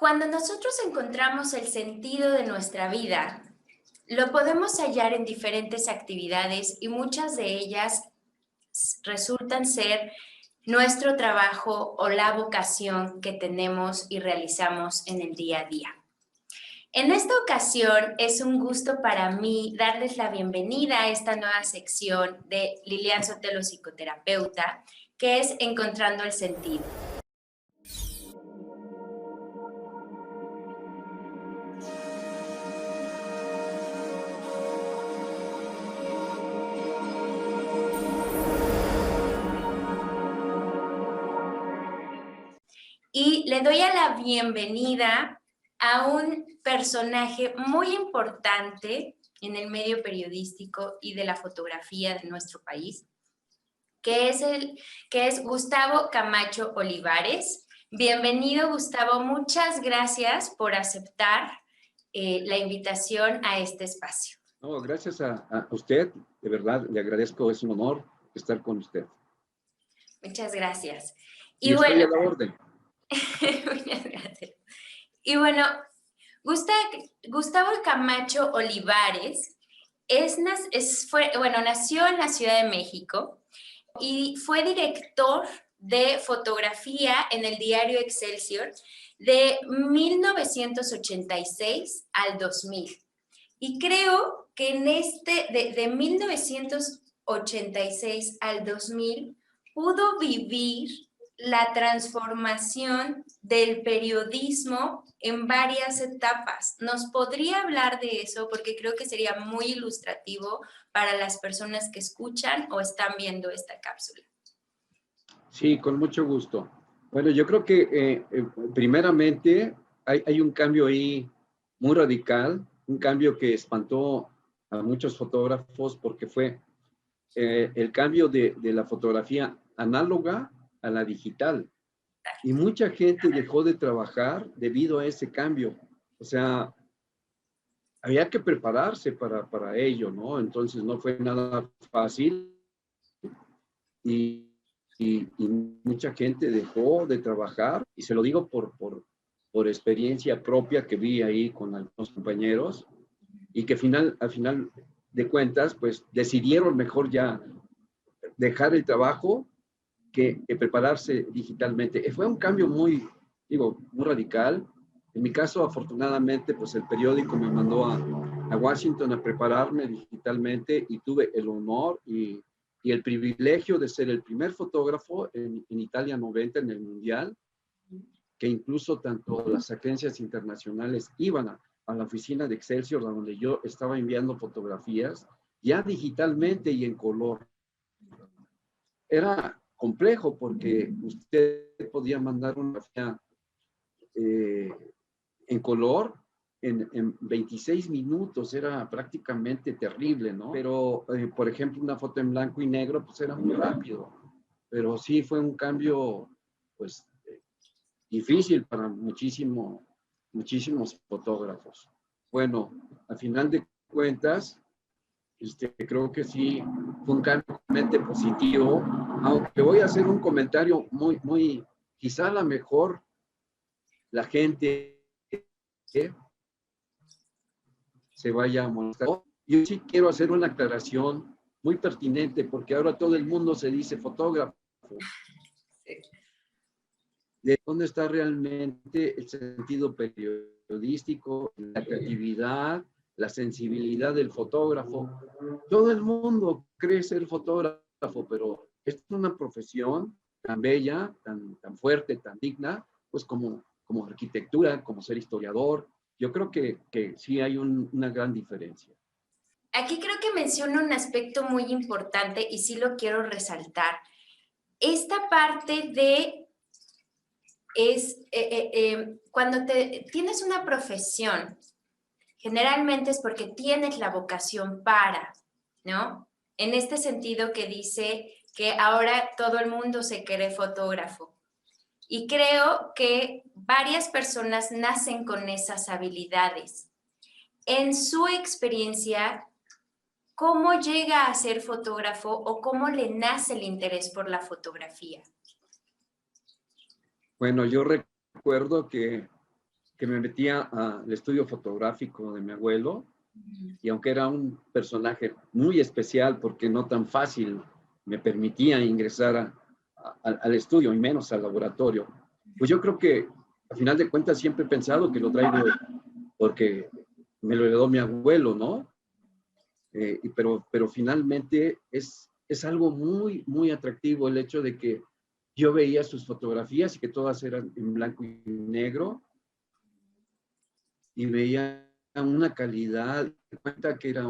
Cuando nosotros encontramos el sentido de nuestra vida, lo podemos hallar en diferentes actividades y muchas de ellas resultan ser nuestro trabajo o la vocación que tenemos y realizamos en el día a día. En esta ocasión es un gusto para mí darles la bienvenida a esta nueva sección de Lilian Sotelo, psicoterapeuta, que es Encontrando el Sentido. Y le doy la bienvenida a un personaje muy importante en el medio periodístico y de la fotografía de nuestro país, que es Gustavo Camacho Olivares. Bienvenido, Gustavo. Muchas gracias por aceptar la invitación a este espacio. No, gracias a usted. De verdad, le agradezco. Es un honor estar con usted. Muchas gracias. Y estoy a la orden. Muchas gracias. Y bueno, Gustavo Camacho Olivares nació en la Ciudad de México y fue director de fotografía en el diario Excelsior de 1986 al 2000. Y creo que de 1986 al 2000 pudo vivir la transformación del periodismo en varias etapas. ¿Nos podría hablar de eso? Porque creo que sería muy ilustrativo para las personas que escuchan o están viendo esta cápsula. Sí, con mucho gusto. Bueno, yo creo que primeramente hay un cambio ahí muy radical, un cambio que espantó a muchos fotógrafos porque fue el cambio de la fotografía análoga a la digital. Y mucha gente dejó de trabajar debido a ese cambio. O sea, había que prepararse para ello, ¿no? Entonces no fue nada fácil y mucha gente dejó de trabajar. Y se lo digo por experiencia propia que vi ahí con algunos compañeros y que al final de cuentas, pues decidieron mejor ya dejar el trabajo que prepararse digitalmente. Fue un cambio muy radical. En mi caso, afortunadamente, pues el periódico me mandó a Washington a prepararme digitalmente y tuve el honor y el privilegio de ser el primer fotógrafo en Italia 90 en el Mundial, que incluso tanto las agencias internacionales iban a la oficina de Excelsior, donde yo estaba enviando fotografías, ya digitalmente y en color. Era complejo porque usted podía mandar una fotografía en color en 26 minutos, era prácticamente terrible, ¿no? Pero, por ejemplo, una foto en blanco y negro, pues era muy rápido. Pero sí fue un cambio, pues, difícil para muchísimos fotógrafos. Bueno, al final de cuentas, creo que sí fue un cambio realmente positivo, aunque voy a hacer un comentario quizá a lo mejor la gente se vaya a molestar. Yo sí quiero hacer una aclaración muy pertinente, porque ahora todo el mundo se dice fotógrafo. ¿De dónde está realmente el sentido periodístico, la creatividad, la sensibilidad del fotógrafo? Todo el mundo cree ser fotógrafo, pero es una profesión tan bella, tan fuerte, tan digna, pues como arquitectura, como ser historiador. Yo creo que sí hay una gran diferencia. Aquí creo que menciona un aspecto muy importante y sí lo quiero resaltar. Esta parte de cuando tienes una profesión, generalmente es porque tienes la vocación para, ¿no? En este sentido que dice que ahora todo el mundo se cree fotógrafo. Y creo que varias personas nacen con esas habilidades. En su experiencia, ¿cómo llega a ser fotógrafo o cómo le nace el interés por la fotografía? Bueno, yo recuerdo que que me metía al estudio fotográfico de mi abuelo, y aunque era un personaje muy especial, porque no tan fácil me permitía ingresar al estudio, y menos al laboratorio, pues yo creo que, a final de cuentas, siempre he pensado que lo traigo porque me lo heredó mi abuelo, ¿no? Pero finalmente es algo muy, muy atractivo el hecho de que yo veía sus fotografías y que todas eran en blanco y negro, y veía una calidad, de cuenta que era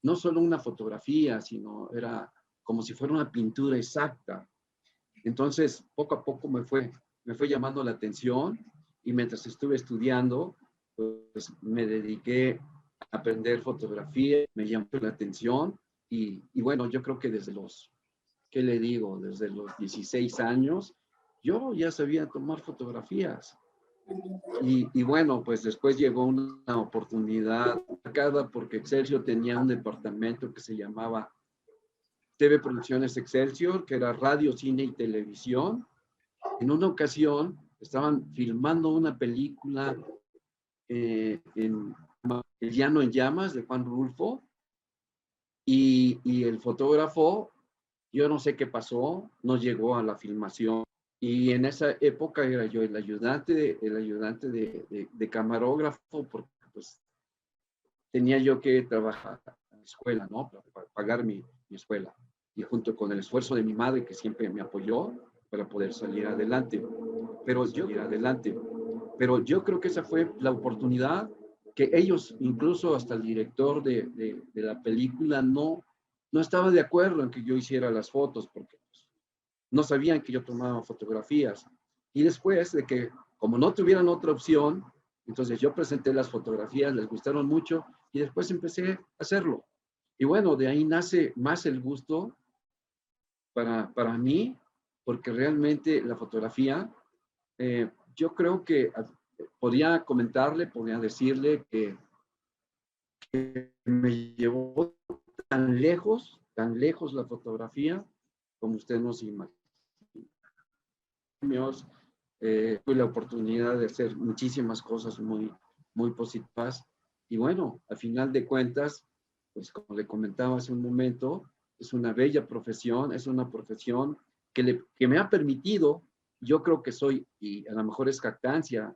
no solo una fotografía, sino era como si fuera una pintura exacta. Entonces, poco a poco me fue llamando la atención, y mientras estuve estudiando, pues me dediqué a aprender fotografía, me llamó la atención, y bueno, yo creo que desde los, ¿qué le digo? Desde los 16 años, yo ya sabía tomar fotografías. Y bueno, pues después llegó una oportunidad marcada porque Excelsior tenía un departamento que se llamaba TV Producciones Excelsior, que era radio, cine y televisión. En una ocasión estaban filmando una película en El Llano en Llamas, de Juan Rulfo, y el fotógrafo, yo no sé qué pasó, no llegó a la filmación. Y en esa época era yo el ayudante de camarógrafo, porque pues tenía yo que trabajar en la escuela, ¿no? Para pagar mi escuela. Y junto con el esfuerzo de mi madre, que siempre me apoyó para poder salir adelante. Pero yo creo que esa fue la oportunidad que ellos, incluso hasta el director de la película, no estaba de acuerdo en que yo hiciera las fotos, porque pues, no sabían que yo tomaba fotografías. Y después de que, como no tuvieran otra opción, entonces yo presenté las fotografías, les gustaron mucho, y después empecé a hacerlo. Y bueno, de ahí nace más el gusto para mí, porque realmente la fotografía, yo creo que podría comentarle, podría decirle que me llevó tan lejos la fotografía, como usted no se imagina. Tuve la oportunidad de hacer muchísimas cosas muy, muy positivas. Y bueno, al final de cuentas, pues como le comentaba hace un momento, es una bella profesión, es una profesión que me ha permitido, yo creo que soy, y a lo mejor es jactancia,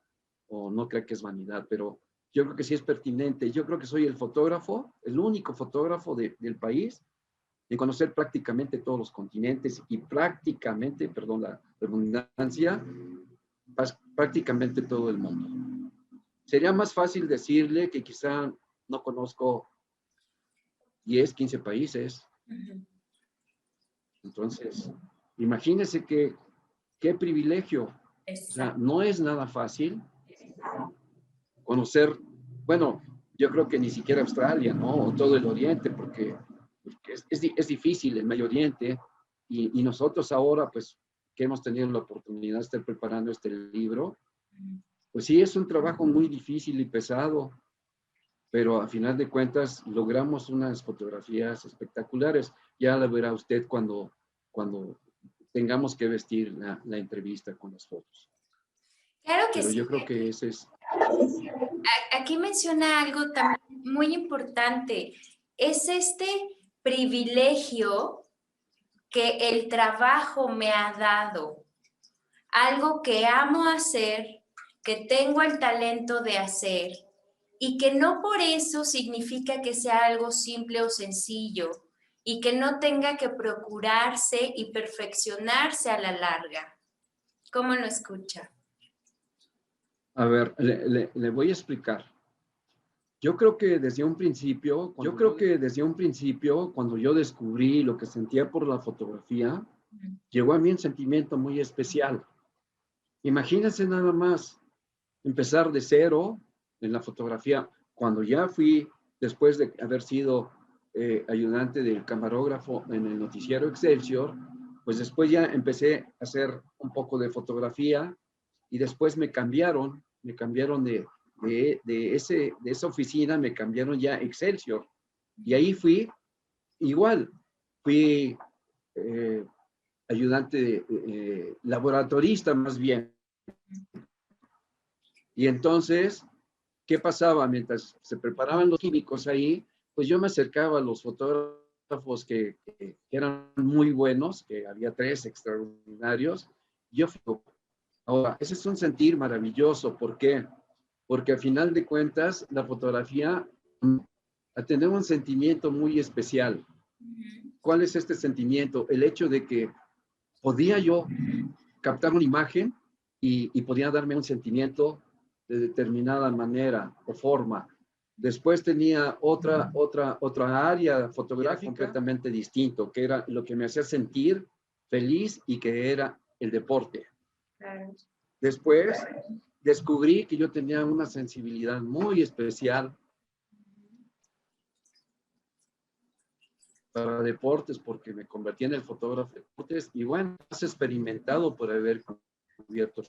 o no creo que es vanidad, pero yo creo que sí es pertinente. Yo creo que soy el fotógrafo, el único fotógrafo del país de conocer prácticamente todos los continentes y prácticamente, perdón la redundancia, prácticamente todo el mundo. Sería más fácil decirle que quizá no conozco 10, 15 países. Entonces, imagínese qué privilegio. O sea, no es nada fácil conocer, bueno, yo creo que ni siquiera Australia, ¿no? O todo el Oriente, porque es difícil el Medio Oriente, y nosotros ahora, pues, que hemos tenido la oportunidad de estar preparando este libro, pues sí, es un trabajo muy difícil y pesado, pero a final de cuentas logramos unas fotografías espectaculares. Ya la verá usted cuando tengamos que vestir la entrevista con las fotos. Claro que pero sí. Yo creo que ese es... Aquí menciona algo también muy importante. Es este privilegio que el trabajo me ha dado. Algo que amo hacer, que tengo el talento de hacer, y que no por eso significa que sea algo simple o sencillo, y que no tenga que procurarse y perfeccionarse a la larga. ¿Cómo lo escucha? A ver, le voy a explicar. Yo creo que desde un principio, cuando yo descubrí lo que sentía por la fotografía, llegó a mí un sentimiento muy especial. Imagínense nada más empezar de cero en la fotografía. Cuando ya fui, después de haber sido ayudante del camarógrafo en el noticiero Excelsior, pues después ya empecé a hacer un poco de fotografía, y después me cambiaron de esa oficina, me cambiaron ya a Excelsior. Y ahí fui eh, ayudante laboratorista más bien. Y entonces, ¿qué pasaba? Mientras se preparaban los químicos ahí, pues yo me acercaba a los fotógrafos que eran muy buenos, que había 3 extraordinarios. Yo fui, ahora, ese es un sentir maravilloso. ¿Por qué? Porque al final de cuentas, la fotografía a tener un sentimiento muy especial. ¿Cuál es este sentimiento? El hecho de que podía yo captar una imagen y podía darme un sentimiento de determinada manera o forma. Después tenía otra área fotográfica completamente distinto, que era lo que me hacía sentir feliz y que era el deporte. Claro. Después descubrí que yo tenía una sensibilidad muy especial para deportes porque me convertí en el fotógrafo de deportes y bueno, has experimentado por haber cubierto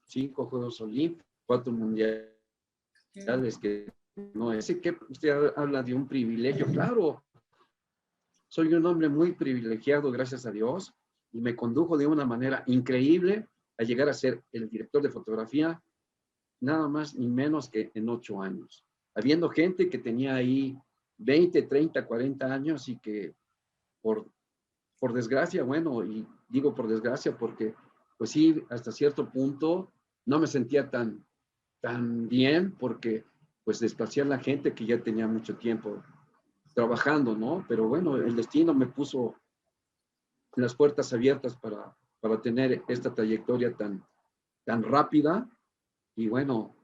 5 Juegos Olímpicos, 4 mundiales, que no es que usted habla de un privilegio. Claro, soy un hombre muy privilegiado, gracias a Dios, y me condujo de una manera increíble a llegar a ser el director de fotografía, nada más ni menos que en 8 años. Habiendo gente que tenía ahí 20, 30, 40 años y que por desgracia, bueno, y digo por desgracia porque, pues sí, hasta cierto punto no me sentía tan bien porque, pues, desplacía a la gente que ya tenía mucho tiempo trabajando, ¿no? Pero bueno, el destino me puso las puertas abiertas para tener esta trayectoria tan rápida y bueno,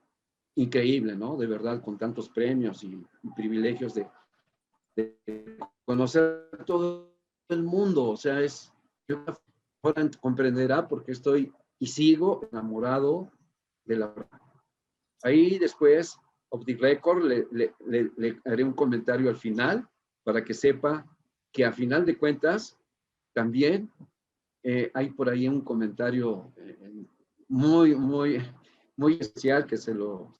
increíble, ¿no? De verdad, con tantos premios y privilegios de conocer todo el mundo. O sea, yo ahora comprenderá porque estoy y sigo enamorado de la verdad. Ahí después, Off the Record, le haré un comentario al final para que sepa que a final de cuentas también hay por ahí un comentario muy especial que se lo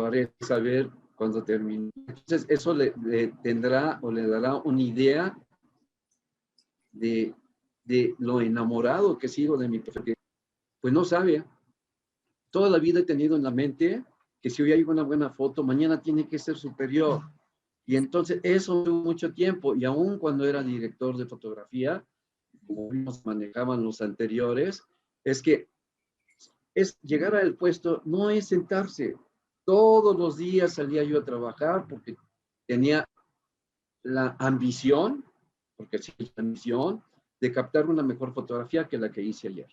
haré saber cuando termine. Entonces, eso le tendrá o le dará una idea de lo enamorado que sigo de mi profesión. Pues no sabe, toda la vida he tenido en la mente que si hoy hay una buena foto, mañana tiene que ser superior. Y entonces eso tuvo mucho tiempo. Y aún cuando era director de fotografía, como nos manejaban los anteriores, es que llegar al puesto no es sentarse. Todos los días salía yo a trabajar porque tenía la ambición, porque sí, la ambición, de captar una mejor fotografía que la que hice ayer.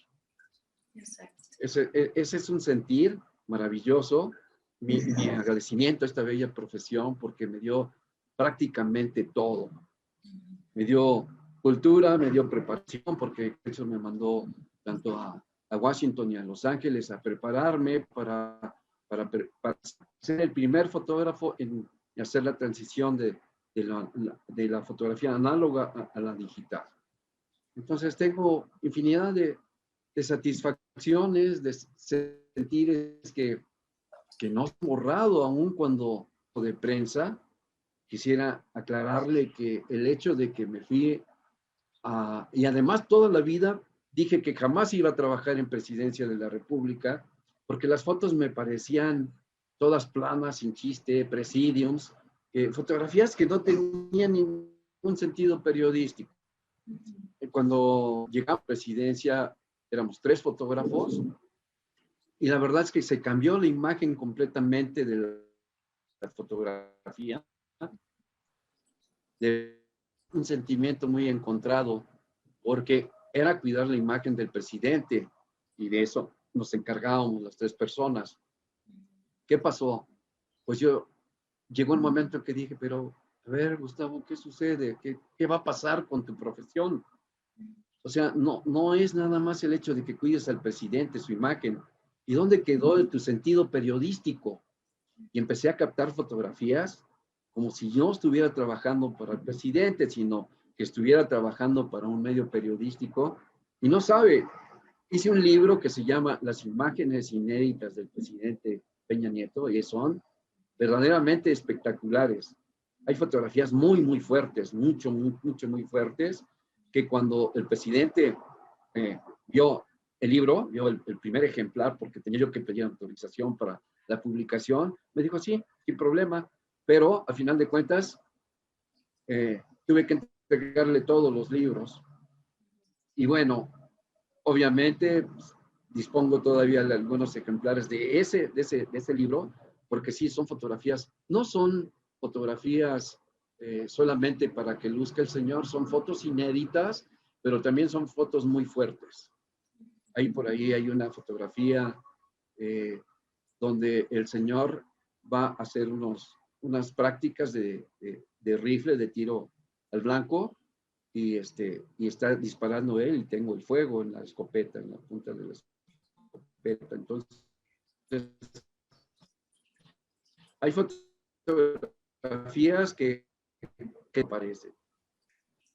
Exacto. Ese es un sentir maravilloso, mi agradecimiento a esta bella profesión porque me dio prácticamente todo. Me dio cultura, me dio preparación, porque eso me mandó tanto a Washington y a Los Ángeles a prepararme para ser el primer fotógrafo en hacer la transición de la fotografía análoga a la digital. Entonces tengo infinidad de satisfacciones, de sentires que no he borrado aún cuando de prensa. Quisiera aclararle que el hecho de que me fui y además toda la vida dije que jamás iba a trabajar en Presidencia de la República porque las fotos me parecían todas planas, sin chiste, presidiums, fotografías que no tenían ningún sentido periodístico. Cuando llegamos a Presidencia éramos 3 fotógrafos y la verdad es que se cambió la imagen completamente de la fotografía, de un sentimiento muy encontrado, porque era cuidar la imagen del presidente y de eso nos encargábamos las 3 personas. ¿Qué pasó? Pues llegó un momento en que dije, pero a ver, Gustavo, ¿qué sucede? ¿Qué va a pasar con tu profesión? O sea, no es nada más el hecho de que cuides al presidente, su imagen. ¿Y dónde quedó tu sentido periodístico? Y empecé a captar fotografías como si yo estuviera trabajando para el presidente, sino que estuviera trabajando para un medio periodístico. Y no sabe, hice un libro que se llama Las imágenes inéditas del presidente Peña Nieto y son verdaderamente espectaculares. Hay fotografías muy fuertes, muy fuertes, que cuando el presidente vio el libro, vio el primer ejemplar, porque tenía yo que pedir autorización para la publicación. Me dijo, sí, sin problema, pero a final de cuentas, tuve que entregarle todos los libros. Y bueno, obviamente, pues, dispongo todavía de algunos ejemplares de ese libro, porque sí, son fotografías, no son fotografías solamente para que luzca el Señor, son fotos inéditas, pero también son fotos muy fuertes. Ahí por ahí hay una fotografía donde el Señor va a hacer unas prácticas de rifle, de tiro al blanco, y está disparando él y tengo el fuego en la escopeta, en la punta de la escopeta. Entonces, hay fotografías que parecen.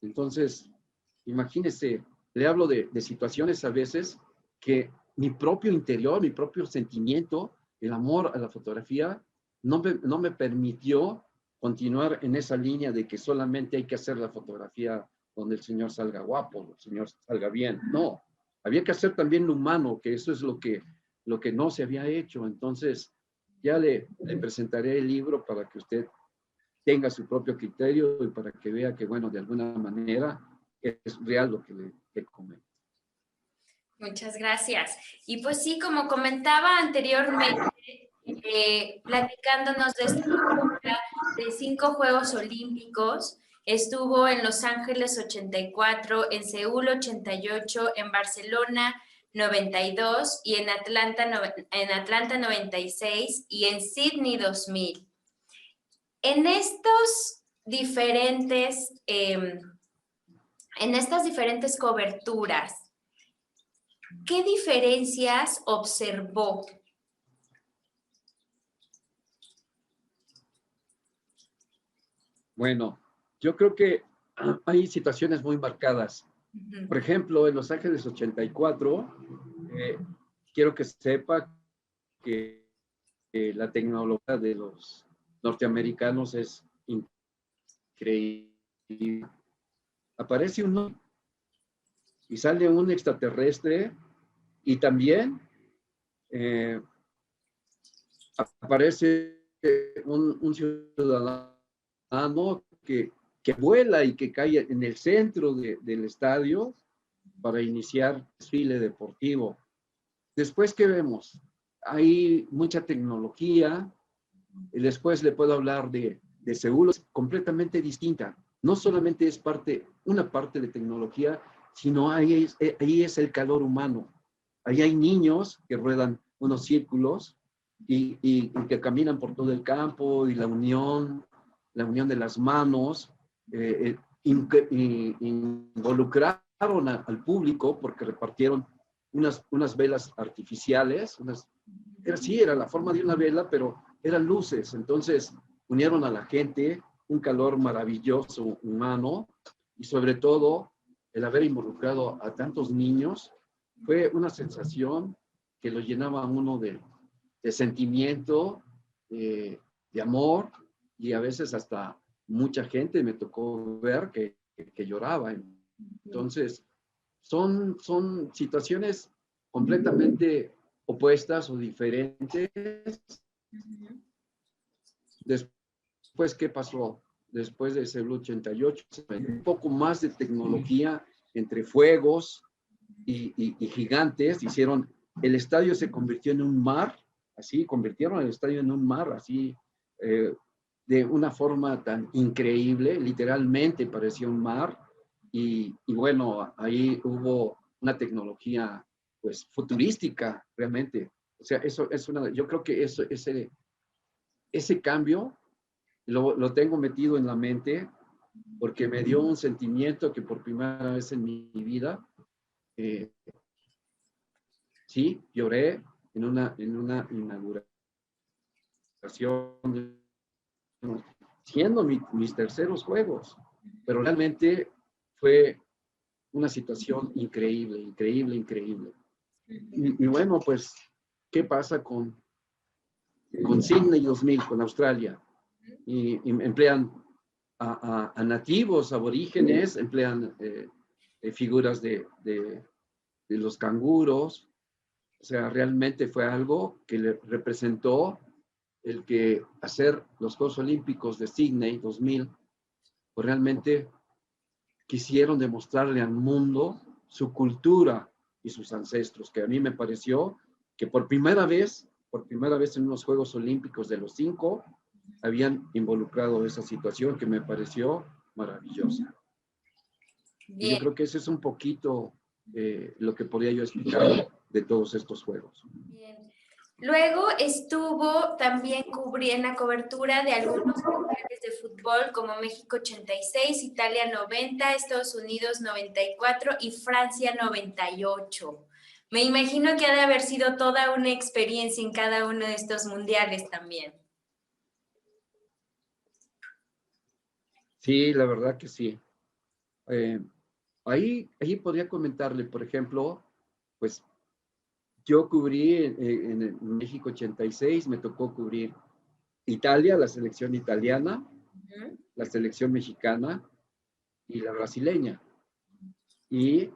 Entonces, imagínese, le hablo de situaciones a veces que mi propio interior, mi propio sentimiento, el amor a la fotografía, no me permitió continuar en esa línea de que solamente hay que hacer la fotografía donde el Señor salga guapo, el Señor salga bien. No, había que hacer también lo humano, que eso es lo que no se había hecho. Entonces, ya le presentaré el libro para que usted tenga su propio criterio y para que vea que, bueno, de alguna manera es real lo que le comento. Muchas gracias. Y pues sí, como comentaba anteriormente, platicándonos de esta película de 5 Juegos Olímpicos, estuvo en Los Ángeles 84, en Seúl 88, en Barcelona 92 y en Atlanta 96 y en Sydney 2000. En estas diferentes coberturas, ¿qué diferencias observó? Bueno, yo creo que hay situaciones muy marcadas. Por ejemplo, en Los Ángeles 84, quiero que sepa que la tecnología de los norteamericanos es increíble. Aparece uno y sale un extraterrestre y también aparece un ciudadano que vuela y que cae en el centro del estadio para iniciar desfile deportivo. Después, ¿qué vemos? Hay mucha tecnología. Y después le puedo hablar de Seúl, es completamente distinta. No solamente es una parte de tecnología, sino ahí es el calor humano. Ahí hay niños que ruedan unos círculos y que caminan por todo el campo, y la unión de las manos, involucraron al público porque repartieron unas velas artificiales, era la forma de una vela, pero eran luces. Entonces unieron a la gente, un calor maravilloso, humano, y sobre todo el haber involucrado a tantos niños fue una sensación que lo llenaba a uno de sentimiento, de amor, y a veces hasta mucha gente me tocó ver que lloraba. Entonces, son situaciones completamente opuestas o diferentes. Después, ¿qué pasó? Después de ese 88, un poco más de tecnología entre fuegos y gigantes, el estadio se convirtió en un mar, así, convirtieron el estadio en un mar, así, de una forma tan increíble, literalmente parecía un mar, y bueno, ahí hubo una tecnología, pues, futurística, realmente. O sea, yo creo que ese cambio lo tengo metido en la mente, porque me dio un sentimiento que por primera vez en mi vida, sí, lloré en una inauguración, siendo mis terceros juegos, pero realmente fue una situación increíble, increíble, increíble. Y bueno, pues, ¿qué pasa con Sydney 2000, con Australia? Y emplean a nativos, aborígenes, emplean figuras de de los canguros. O sea, realmente fue algo que le representó el que hacer los Juegos Olímpicos de Sydney 2000, pues realmente quisieron demostrarle al mundo su cultura y sus ancestros, que a mí me pareció que por primera vez en unos Juegos Olímpicos de los 5, habían involucrado esa situación que me pareció maravillosa. Y yo Bien, creo que ese es un poquito lo que podría yo explicar de todos estos Juegos. bien. Luego estuvo también en la cobertura de algunos mundiales de fútbol como México 86, Italia 90, Estados Unidos 94 y Francia 98. Me imagino que ha de haber sido toda una experiencia en cada uno de estos mundiales también. Sí, la verdad que sí. Ahí podría comentarle, por ejemplo, pues yo cubrí en México 86, me tocó cubrir Italia, la selección italiana, la selección mexicana y la brasileña. Y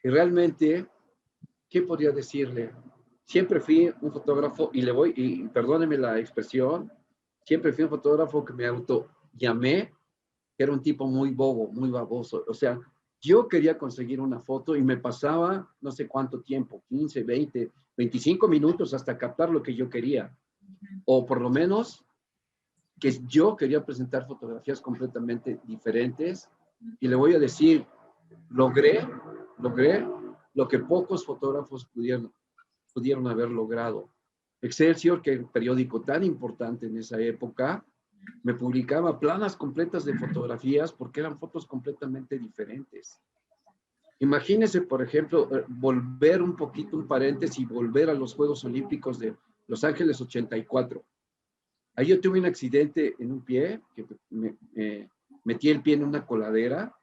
realmente, ¿qué podría decirle? Siempre fui un fotógrafo, y perdóneme la expresión, siempre fui un fotógrafo que me auto llamé, que era un tipo muy bobo, muy baboso. O sea, yo quería conseguir una foto y me pasaba no sé cuánto tiempo, 15, 20, 25 minutos hasta captar lo que yo quería. O por lo menos que yo quería presentar fotografías completamente diferentes. Y le voy a decir, logré lo que pocos fotógrafos pudieron haber logrado. Excelsior, que es un periódico tan importante en esa época, me publicaba planas completas de fotografías porque eran fotos completamente diferentes. Imagínense, por ejemplo, volver un poquito, un paréntesis, y volver a los Juegos Olímpicos de Los Ángeles 84. Ahí yo tuve un accidente en un pie, que metí el pie en una coladera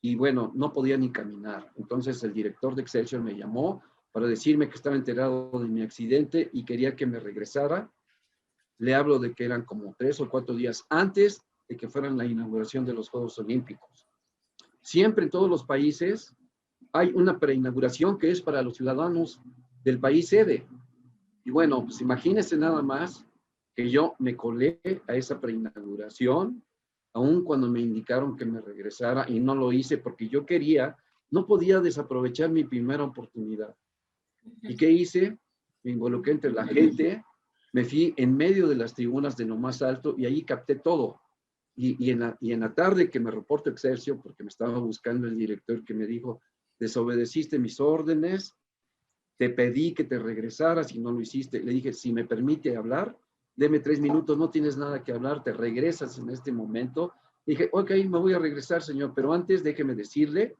y bueno, no podía ni caminar. Entonces el director de Excelsior me llamó para decirme que estaba enterado de mi accidente y quería que me regresara. Le hablo de que eran como 3 o 4 días antes de que fueran la inauguración de los Juegos Olímpicos. Siempre en todos los países hay una preinauguración que es para los ciudadanos del país sede. Y bueno, pues imagínense nada más que yo me colé a esa preinauguración, aun cuando me indicaron que me regresara y no lo hice porque yo quería, no podía desaprovechar mi primera oportunidad. ¿Y qué hice? Me involucré entre la gente, me fui en medio de las tribunas de lo más alto y ahí capté todo. Y en la tarde que me reporto Excelsior, porque me estaba buscando el director que me dijo, desobedeciste mis órdenes, te pedí que te regresaras y no lo hiciste. Le dije, si me permite hablar, deme 3 minutos, no tienes nada que hablar, te regresas en este momento. Dije, ok, me voy a regresar, señor, pero antes déjeme decirle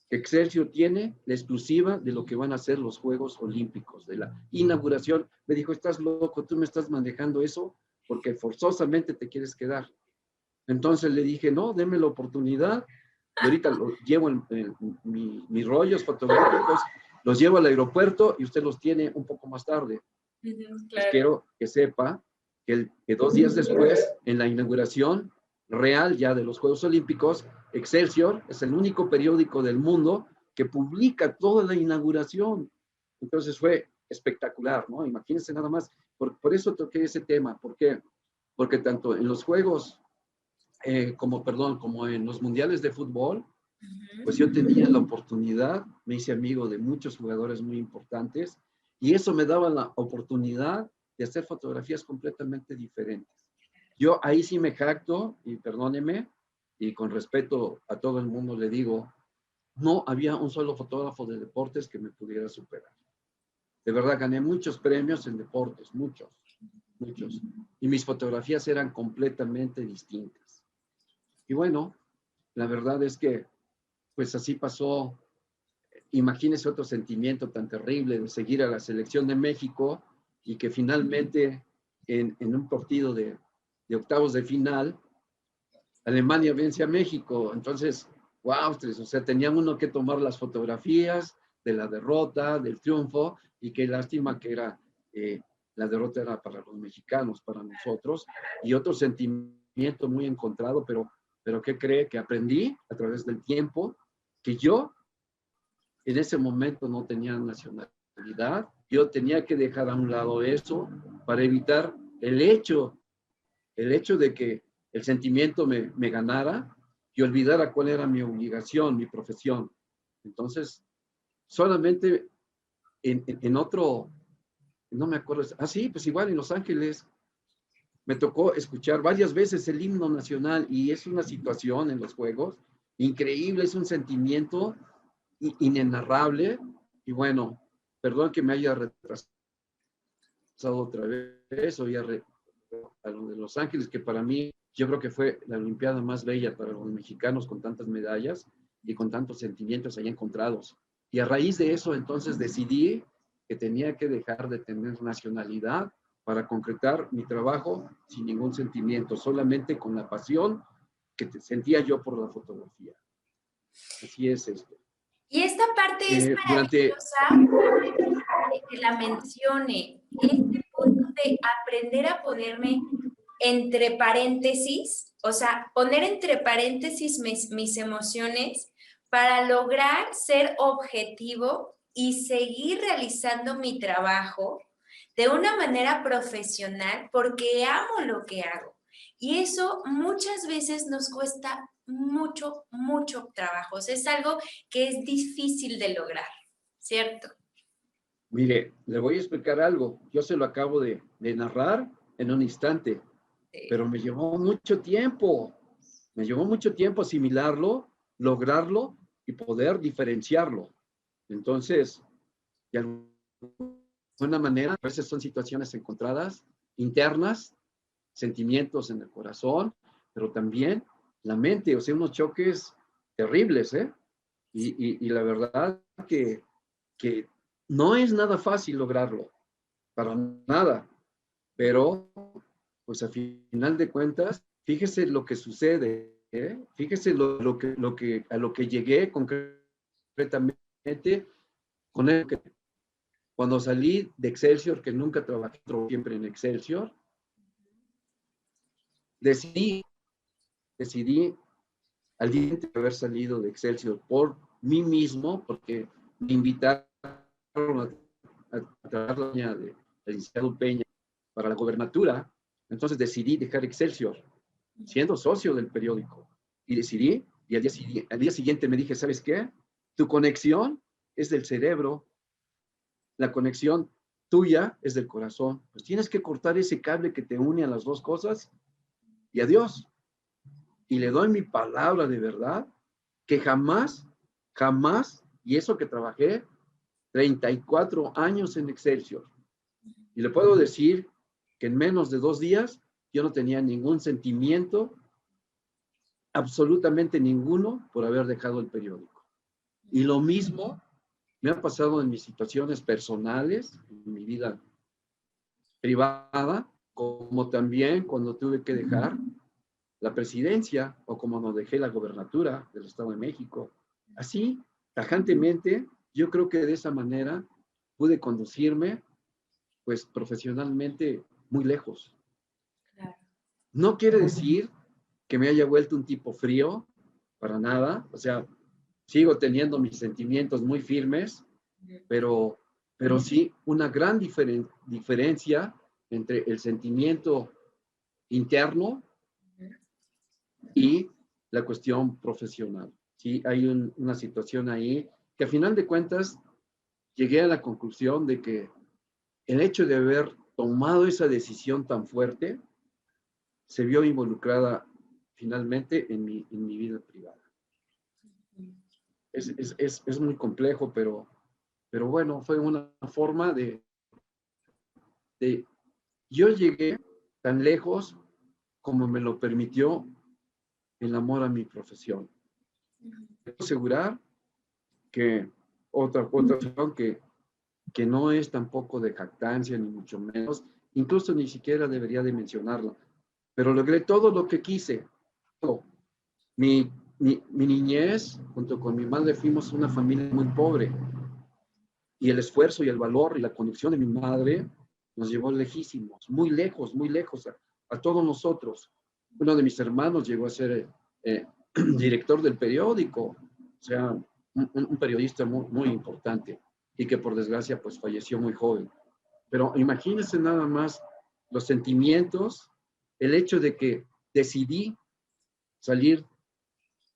que Excelsior tiene la exclusiva de lo que van a ser los Juegos Olímpicos, de la inauguración. Me dijo, estás loco, tú me estás manejando eso porque forzosamente te quieres quedar. Entonces le dije, no, déme la oportunidad. Y ahorita lo llevo mis rollos fotográficos, los llevo al aeropuerto y usted los tiene un poco más tarde. Claro. Pues quiero que sepa que 2 días después, en la inauguración real ya de los Juegos Olímpicos, Excelsior es el único periódico del mundo que publica toda la inauguración. Entonces fue espectacular, ¿no? Imagínense nada más. Por eso toqué ese tema. ¿Por qué? Porque tanto en los Juegos como en los mundiales de fútbol, pues yo tenía la oportunidad, me hice amigo de muchos jugadores muy importantes y eso me daba la oportunidad de hacer fotografías completamente diferentes. Yo ahí sí me jacto, y perdóneme, y con respeto a todo el mundo le digo, no había un solo fotógrafo de deportes que me pudiera superar. De verdad, gané muchos premios en deportes, muchos. Y mis fotografías eran completamente distintas. Y bueno, la verdad es que, pues así pasó. Imagínese otro sentimiento tan terrible de seguir a la selección de México y que finalmente en un partido de octavos de final, Alemania vence a México. Entonces, wow, o sea, tenía uno que tomar las fotografías de la derrota, del triunfo, y qué lástima que la derrota era para los mexicanos, para nosotros, y otro sentimiento muy encontrado, pero ¿qué cree? Que aprendí a través del tiempo que yo en ese momento no tenían nacionalidad. Yo tenía que dejar a un lado eso para evitar el hecho de que el sentimiento me ganara y olvidara cuál era mi obligación, mi profesión. Entonces, solamente en otro, no me acuerdo, sí, pues igual en Los Ángeles, me tocó escuchar varias veces el himno nacional y es una situación en los juegos increíble, es un sentimiento inenarrable. Y bueno, perdón que me haya retrasado otra vez, a lo de Los Ángeles, que para mí yo creo que fue la Olimpiada más bella para los mexicanos, con tantas medallas y con tantos sentimientos ahí encontrados. Y a raíz de eso entonces decidí que tenía que dejar de tener nacionalidad para concretar mi trabajo sin ningún sentimiento, solamente con la pasión que sentía yo por la fotografía. Así es esto. Y esta parte es Durante maravillosa que la mencione, este punto de aprender a ponerme entre paréntesis, o sea, poner entre paréntesis mis emociones para lograr ser objetivo y seguir realizando mi trabajo de una manera profesional porque amo lo que hago. Y eso muchas veces nos cuesta mucho, mucho trabajo. O sea, es algo que es difícil de lograr, ¿cierto? Mire, le voy a explicar algo. Yo se lo acabo de narrar en un instante, pero me llevó mucho tiempo. Me llevó mucho tiempo asimilarlo, lograrlo y poder diferenciarlo. Entonces, de alguna manera, a veces son situaciones encontradas, internas, sentimientos en el corazón, pero también la mente, o sea, unos choques terribles, ¿eh? Y la verdad que no es nada fácil lograrlo, para nada, pero pues a final de cuentas, fíjese lo que sucede, ¿eh? Fíjese a lo que llegué concretamente con el que cuando salí de Excelsior, que nunca trabajé siempre en Excelsior, decidí al día de haber salido de Excelsior por mí mismo, porque me invitaron a trabajar la línea del licenciado Peña para la gobernatura. Entonces decidí dejar Excelsior, siendo socio del periódico. Y decidí, y al día siguiente me dije, ¿sabes qué? Tu conexión es del cerebro, la conexión tuya es del corazón. Pues tienes que cortar ese cable que te une a las dos cosas y adiós. Y le doy mi palabra de verdad que jamás, jamás, y eso que trabajé 34 años en Excelsior. Y le puedo decir que en menos de 2 días yo no tenía ningún sentimiento, absolutamente ninguno, por haber dejado el periódico. Y lo mismo me ha pasado en mis situaciones personales, en mi vida privada, como también cuando tuve que dejar la presidencia o como no dejé la gobernatura del Estado de México. Así, tajantemente, yo creo que de esa manera pude conducirme, pues, profesionalmente muy lejos. Claro. No quiere decir que me haya vuelto un tipo frío, para nada. O sea, sigo teniendo mis sentimientos muy firmes, pero sí una gran diferencia entre el sentimiento interno y la cuestión profesional. Sí, hay una situación ahí que a final de cuentas llegué a la conclusión de que el hecho de haber tomado esa decisión tan fuerte se vio involucrada finalmente en mi vida privada. Es muy complejo, pero bueno, fue una forma de yo llegué tan lejos como me lo permitió el amor a mi profesión. Puedo asegurar que otra opción que no es tampoco de jactancia, ni mucho menos, incluso ni siquiera debería de mencionarlo, pero logré todo lo que quise. Mi niñez, junto con mi madre, fuimos una familia muy pobre, y el esfuerzo y el valor y la conducción de mi madre nos llevó lejísimos, muy lejos a todos nosotros. Uno de mis hermanos llegó a ser director del periódico. O sea, un periodista muy importante y que por desgracia pues falleció muy joven. Pero imagínense nada más los sentimientos, el hecho de que decidí salir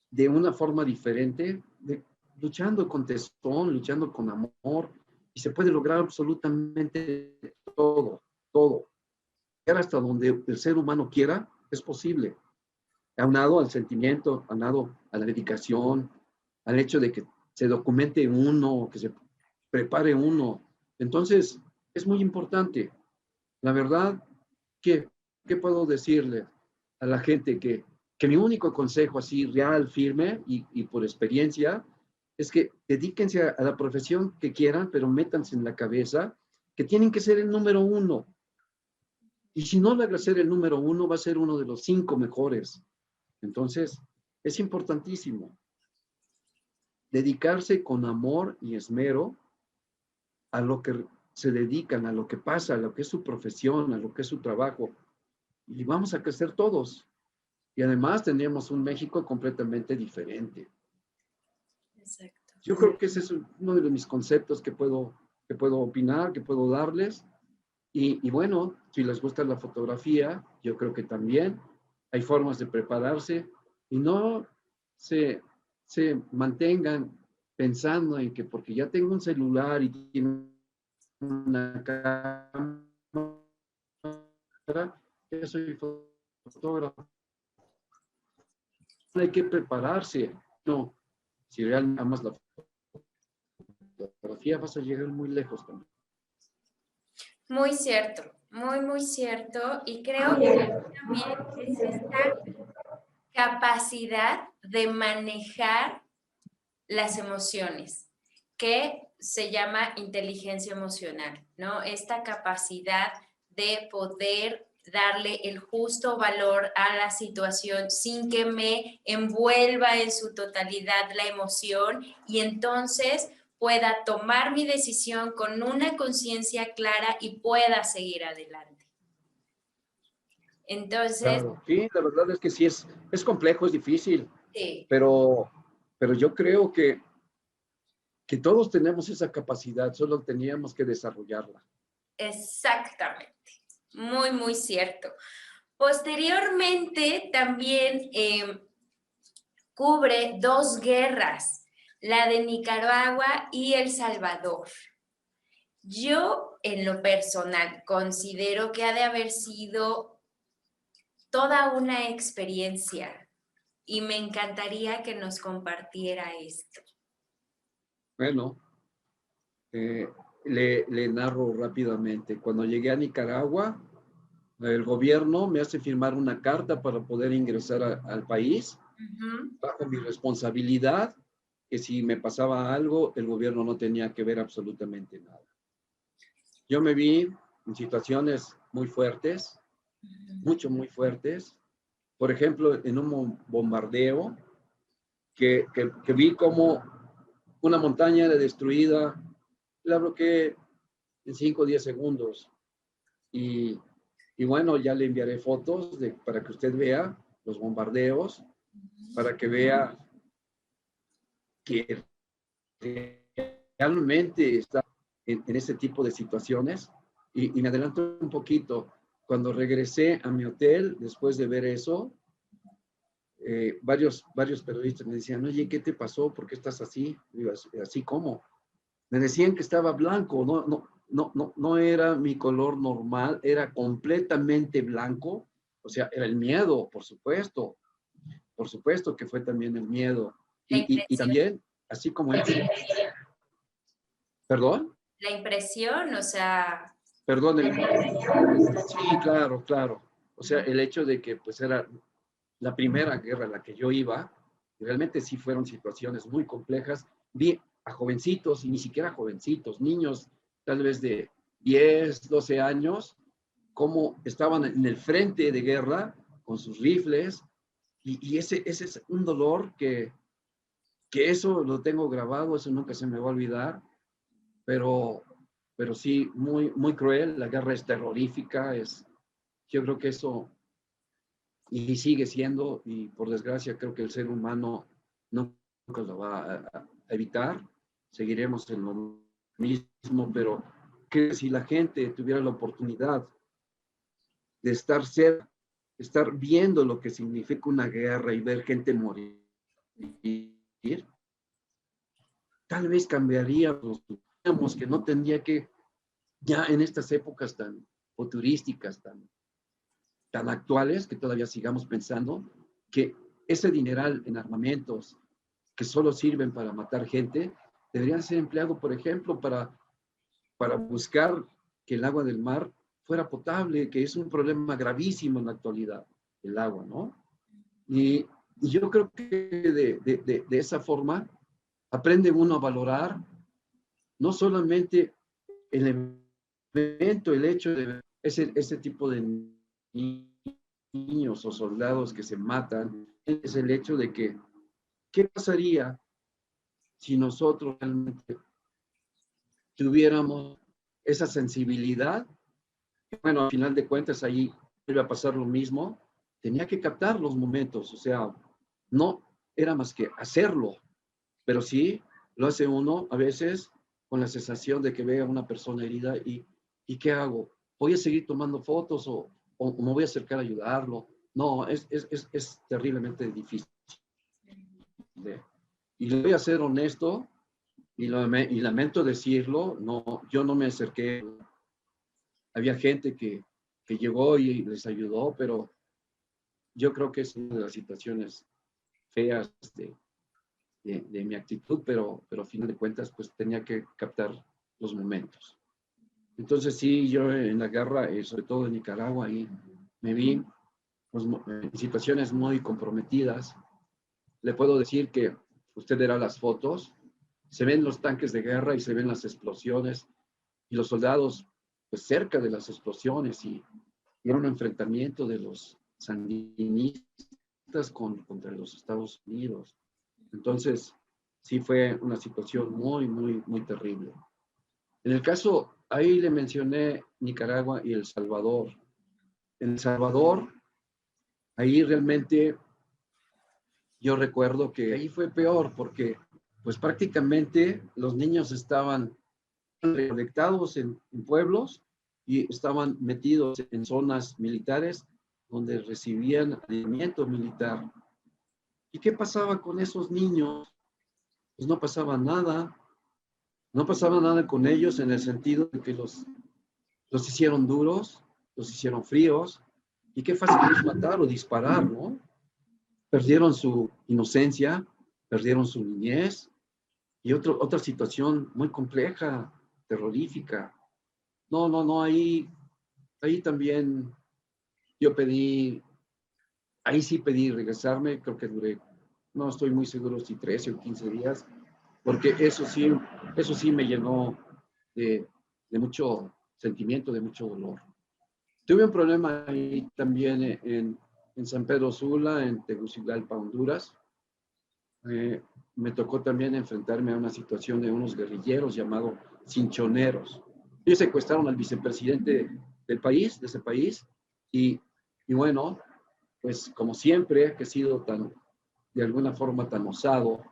de una forma diferente, luchando con tesón, luchando con amor, y se puede lograr absolutamente todo, todo. Llegar hasta donde el ser humano quiera, es posible. Aunado al sentimiento, aunado a la dedicación, al hecho de que se documente uno, que se prepare uno. Entonces, es muy importante. La verdad, ¿qué puedo decirle a la gente? Que mi único consejo así real, firme y por experiencia, es que dedíquense a la profesión que quieran, pero métanse en la cabeza que tienen que ser el número uno. Y si no logra ser el número uno, va a ser uno de los 5 mejores. Entonces, es importantísimo dedicarse con amor y esmero a lo que se dedican, a lo que pasa, a lo que es su profesión, a lo que es su trabajo. Y vamos a crecer todos. Y además tendríamos un México completamente diferente. Exacto. Yo creo que ese es uno de mis conceptos que puedo opinar, que puedo darles. Y bueno, si les gusta la fotografía, yo creo que también hay formas de prepararse y no se mantengan pensando en que porque ya tengo un celular y tiene una cámara, ya soy fotógrafo. Hay que prepararse. No, si realmente amas la fotografía, vas a llegar muy lejos también. Muy cierto, muy cierto. Y creo que también es esta capacidad de manejar las emociones, que se llama inteligencia emocional, ¿no? Esta capacidad de poder darle el justo valor a la situación sin que me envuelva en su totalidad la emoción y entonces pueda tomar mi decisión con una conciencia clara y pueda seguir adelante. Entonces, Claro, sí, la verdad es que sí es complejo, es difícil, sí, pero, pero yo creo que todos tenemos esa capacidad, solo teníamos que desarrollarla. exactamente. Muy cierto. Posteriormente, también cubre 2 guerras, la de Nicaragua y El Salvador. Yo, en lo personal, considero que ha de haber sido toda una experiencia y me encantaría que nos compartiera esto. Bueno, eh, le narro rápidamente. Cuando llegué a Nicaragua, el gobierno me hace firmar una carta para poder ingresar al país, bajo mi responsabilidad, que si me pasaba algo, el gobierno no tenía que ver absolutamente nada. Yo me vi en situaciones muy fuertes, muy fuertes. Por ejemplo, en un bombardeo que vi como una montaña era destruida, la bloqueé en 5 o 10 segundos. Y, y bueno, ya le enviaré fotos para que usted vea los bombardeos, para que vea que realmente está en ese tipo de situaciones. Y me adelanto un poquito. Cuando regresé a mi hotel, después de ver eso, varios periodistas me decían, oye, ¿qué te pasó? ¿Por qué estás así? Digo, ¿así cómo? Me decían que estaba blanco, no era mi color normal, era completamente blanco. O sea, era el miedo, por supuesto que fue también el miedo. La Y impresión, también, así como el, perdón, la impresión, o sea, perdón, sí, claro, claro. O sea, el hecho de que pues era la primera guerra a la que yo iba, realmente sí fueron situaciones muy complejas. Vi a jovencitos, y ni siquiera jovencitos, niños tal vez de 10, 12 años, cómo estaban en el frente de guerra con sus rifles, y ese es un dolor que eso lo tengo grabado, eso nunca se me va a olvidar, pero, pero sí, muy cruel, la guerra es terrorífica, yo creo que eso y sigue siendo, y por desgracia creo que el ser humano nunca lo va a evitar, seguiremos en lo mismo, pero que si la gente tuviera la oportunidad de estar cerca, estar viendo lo que significa una guerra y ver gente morir, tal vez cambiaríamos, que no tendría que, ya en estas épocas tan futurísticas, tan actuales, que todavía sigamos pensando que ese dineral en armamentos que solo sirven para matar gente, deberían ser empleados, por ejemplo, para buscar que el agua del mar fuera potable, que es un problema gravísimo en la actualidad, el agua, ¿no? Y yo creo que de esa forma aprende uno a valorar no solamente el evento, el hecho de ese tipo de niños o soldados que se matan, es el hecho de que, ¿qué pasaría si nosotros realmente tuviéramos esa sensibilidad? Bueno, al final de cuentas, ahí iba a pasar lo mismo. Tenía que captar los momentos, o sea, no era más que hacerlo, pero sí lo hace uno a veces con la sensación de que ve a una persona herida y ¿qué hago? ¿Voy a seguir tomando fotos o me voy a acercar a ayudarlo? No, es terriblemente difícil. Y le voy a ser honesto y lamento decirlo, no, yo no me acerqué. Había gente que llegó y les ayudó, pero yo creo que es una de las situaciones feas de mi actitud, pero a fin de cuentas, pues tenía que captar los momentos. Entonces sí, yo en la guerra, sobre todo en Nicaragua, ahí me vi pues, en situaciones muy comprometidas. Le puedo decir que usted verá las fotos, se ven los tanques de guerra y se ven las explosiones y los soldados pues cerca de las explosiones y era un enfrentamiento de los sandinistas contra los Estados Unidos. Entonces, sí fue una situación muy, muy, muy terrible. En el caso, ahí le mencioné Nicaragua y El Salvador. En El Salvador, ahí realmente yo recuerdo que ahí fue peor porque pues prácticamente los niños estaban recolectados en pueblos y estaban metidos en zonas militares donde recibían alineamiento militar. ¿Y qué pasaba con esos niños? Pues no pasaba nada. No pasaba nada con ellos en el sentido de que los hicieron duros, los hicieron fríos, y qué fácil es matar o disparar, ¿no? Perdieron su inocencia, perdieron su niñez, y otra situación muy compleja, terrorífica. No, ahí también yo ahí sí pedí regresarme, creo que duré, no estoy muy seguro si 13 o 15 días, porque eso sí me llenó de mucho sentimiento, de mucho dolor. Tuve un problema ahí también en San Pedro Sula, en Tegucigalpa, Honduras. Me tocó también enfrentarme a una situación de unos guerrilleros llamados cinchoneros. Ellos secuestraron al vicepresidente del país, de ese país, y bueno, pues como siempre, que he sido de alguna forma tan osado,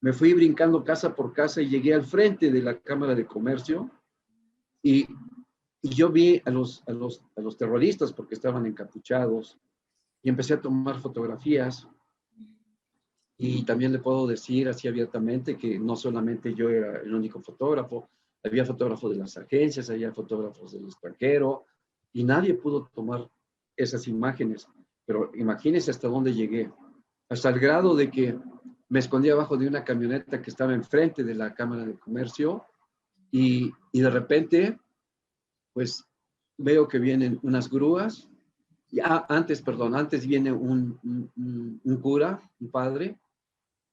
me fui brincando casa por casa y llegué al frente de la Cámara de Comercio y yo vi a los terroristas porque estaban encapuchados y empecé a tomar fotografías y también le puedo decir así abiertamente que no solamente yo era el único fotógrafo, había fotógrafos de las agencias, había fotógrafos del extranjero y nadie pudo tomar esas imágenes, pero imagínense hasta dónde llegué, hasta el grado de que me escondí abajo de una camioneta que estaba enfrente de la Cámara de Comercio y de repente pues veo que vienen unas grúas. Y antes viene un cura, un padre,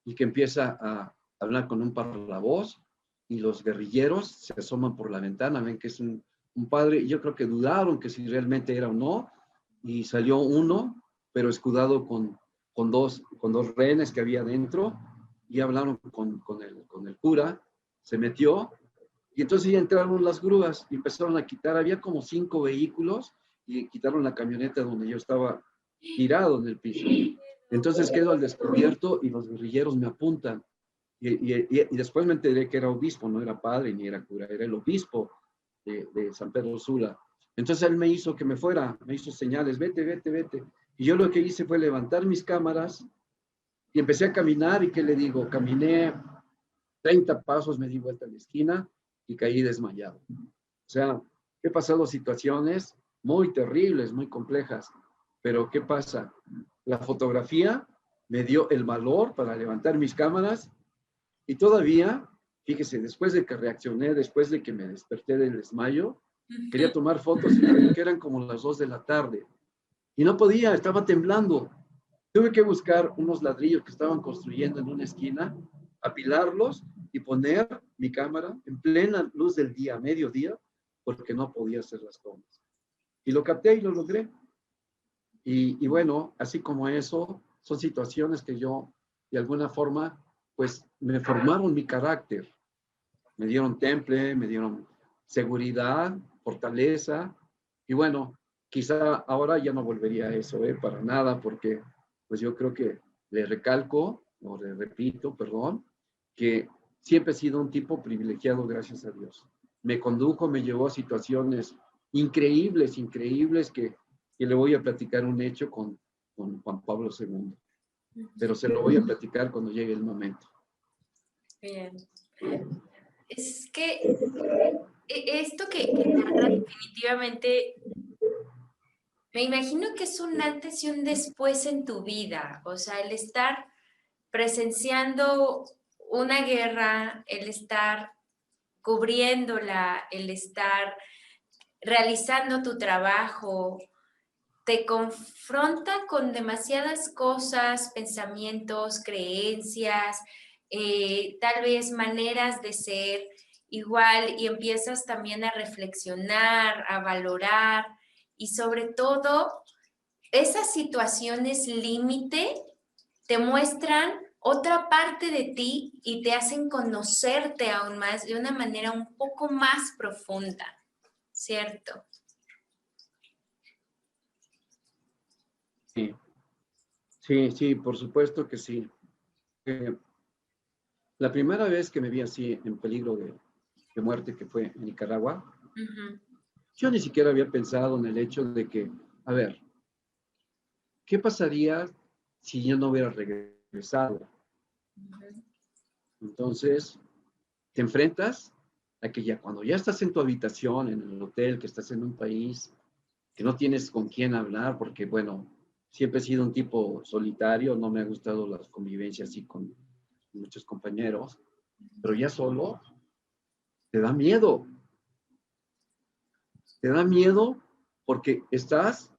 y que empieza a hablar con un parlavoz, y los guerrilleros se asoman por la ventana, ven que es un padre, y yo creo que dudaron que si realmente era o no, y salió uno, pero escudado con dos rehenes que había dentro, y hablaron con el cura, se metió, y entonces ya entraron las grúas y empezaron a quitar, había como 5 vehículos y quitaron la camioneta donde yo estaba tirado en el piso. Entonces quedo al descubierto y los guerrilleros me apuntan Y después me enteré que era obispo, no era padre ni era cura, era el obispo de San Pedro Sula. Entonces él me hizo que me fuera, me hizo señales, vete, vete, vete. Y yo lo que hice fue levantar mis cámaras y empecé a caminar. ¿Y qué le digo? Caminé 30 pasos, me di vuelta a la esquina y caí desmayado. O sea, he pasado situaciones muy terribles, muy complejas. Pero ¿qué pasa? La fotografía me dio el valor para levantar mis cámaras y todavía, fíjese, después de que reaccioné, después de que me desperté del desmayo, quería tomar fotos y que eran como las 2 de la tarde. Y no podía, estaba temblando. Tuve que buscar unos ladrillos que estaban construyendo en una esquina, apilarlos y poner mi cámara en plena luz del día, mediodía, porque no podía hacer las tomas. Y lo capté y lo logré. Y bueno, así como eso, son situaciones que yo, de alguna forma, pues me formaron mi carácter. Me dieron temple, me dieron seguridad, fortaleza. Y bueno, quizá ahora ya no volvería a eso, para nada, porque pues yo creo que le recalco, o le repito, perdón, que siempre he sido un tipo privilegiado, gracias a Dios. Me condujo, me llevó a situaciones increíbles, increíbles, que le voy a platicar un hecho con Juan Pablo II. Pero se lo voy a platicar cuando llegue el momento. Bien. Es que esto que narra definitivamente, me imagino que es un antes y un después en tu vida. O sea, el estar presenciando una guerra, el estar cubriéndola, el estar realizando tu trabajo, te confronta con demasiadas cosas, pensamientos, creencias, tal vez maneras de ser igual, y empiezas también a reflexionar, a valorar, y sobre todo esas situaciones límite te muestran otra parte de ti y te hacen conocerte aún más de una manera un poco más profunda, ¿cierto? Sí, sí, sí, por supuesto que sí. La primera vez que me vi así en peligro de muerte, que fue en Nicaragua, Uh-huh. yo ni siquiera había pensado en el hecho de que, a ver, ¿qué pasaría si yo no hubiera regresado? Uh-huh. Entonces, te enfrentas a que ya cuando ya estás en tu habitación, en el hotel, que estás en un país, que no tienes con quién hablar, porque bueno, siempre he sido un tipo solitario, no me ha gustado las convivencias así con muchos compañeros, pero ya solo te da miedo. Te da miedo porque estás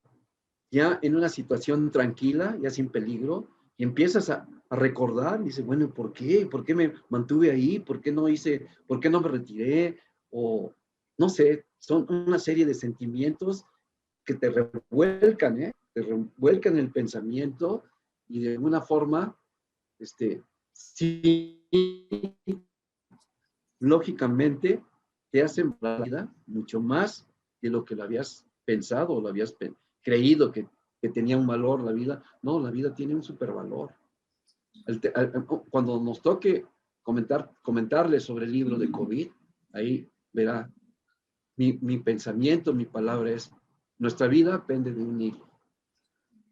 ya en una situación tranquila, ya sin peligro, y empiezas a recordar, y dices, bueno, ¿por qué? ¿Por qué me mantuve ahí? ¿Por qué no hice, por qué no me retiré? O no sé, son una serie de sentimientos que te revuelcan, ¿eh? Te revuelcan el pensamiento y de alguna forma, sí, lógicamente te hacen la vida mucho más de lo que lo habías pensado o lo habías creído que tenía un valor la vida. No, la vida tiene un supervalor. Cuando nos toque comentarles sobre el libro de COVID, ahí verá, mi pensamiento, mi palabra es, nuestra vida pende de un hilo.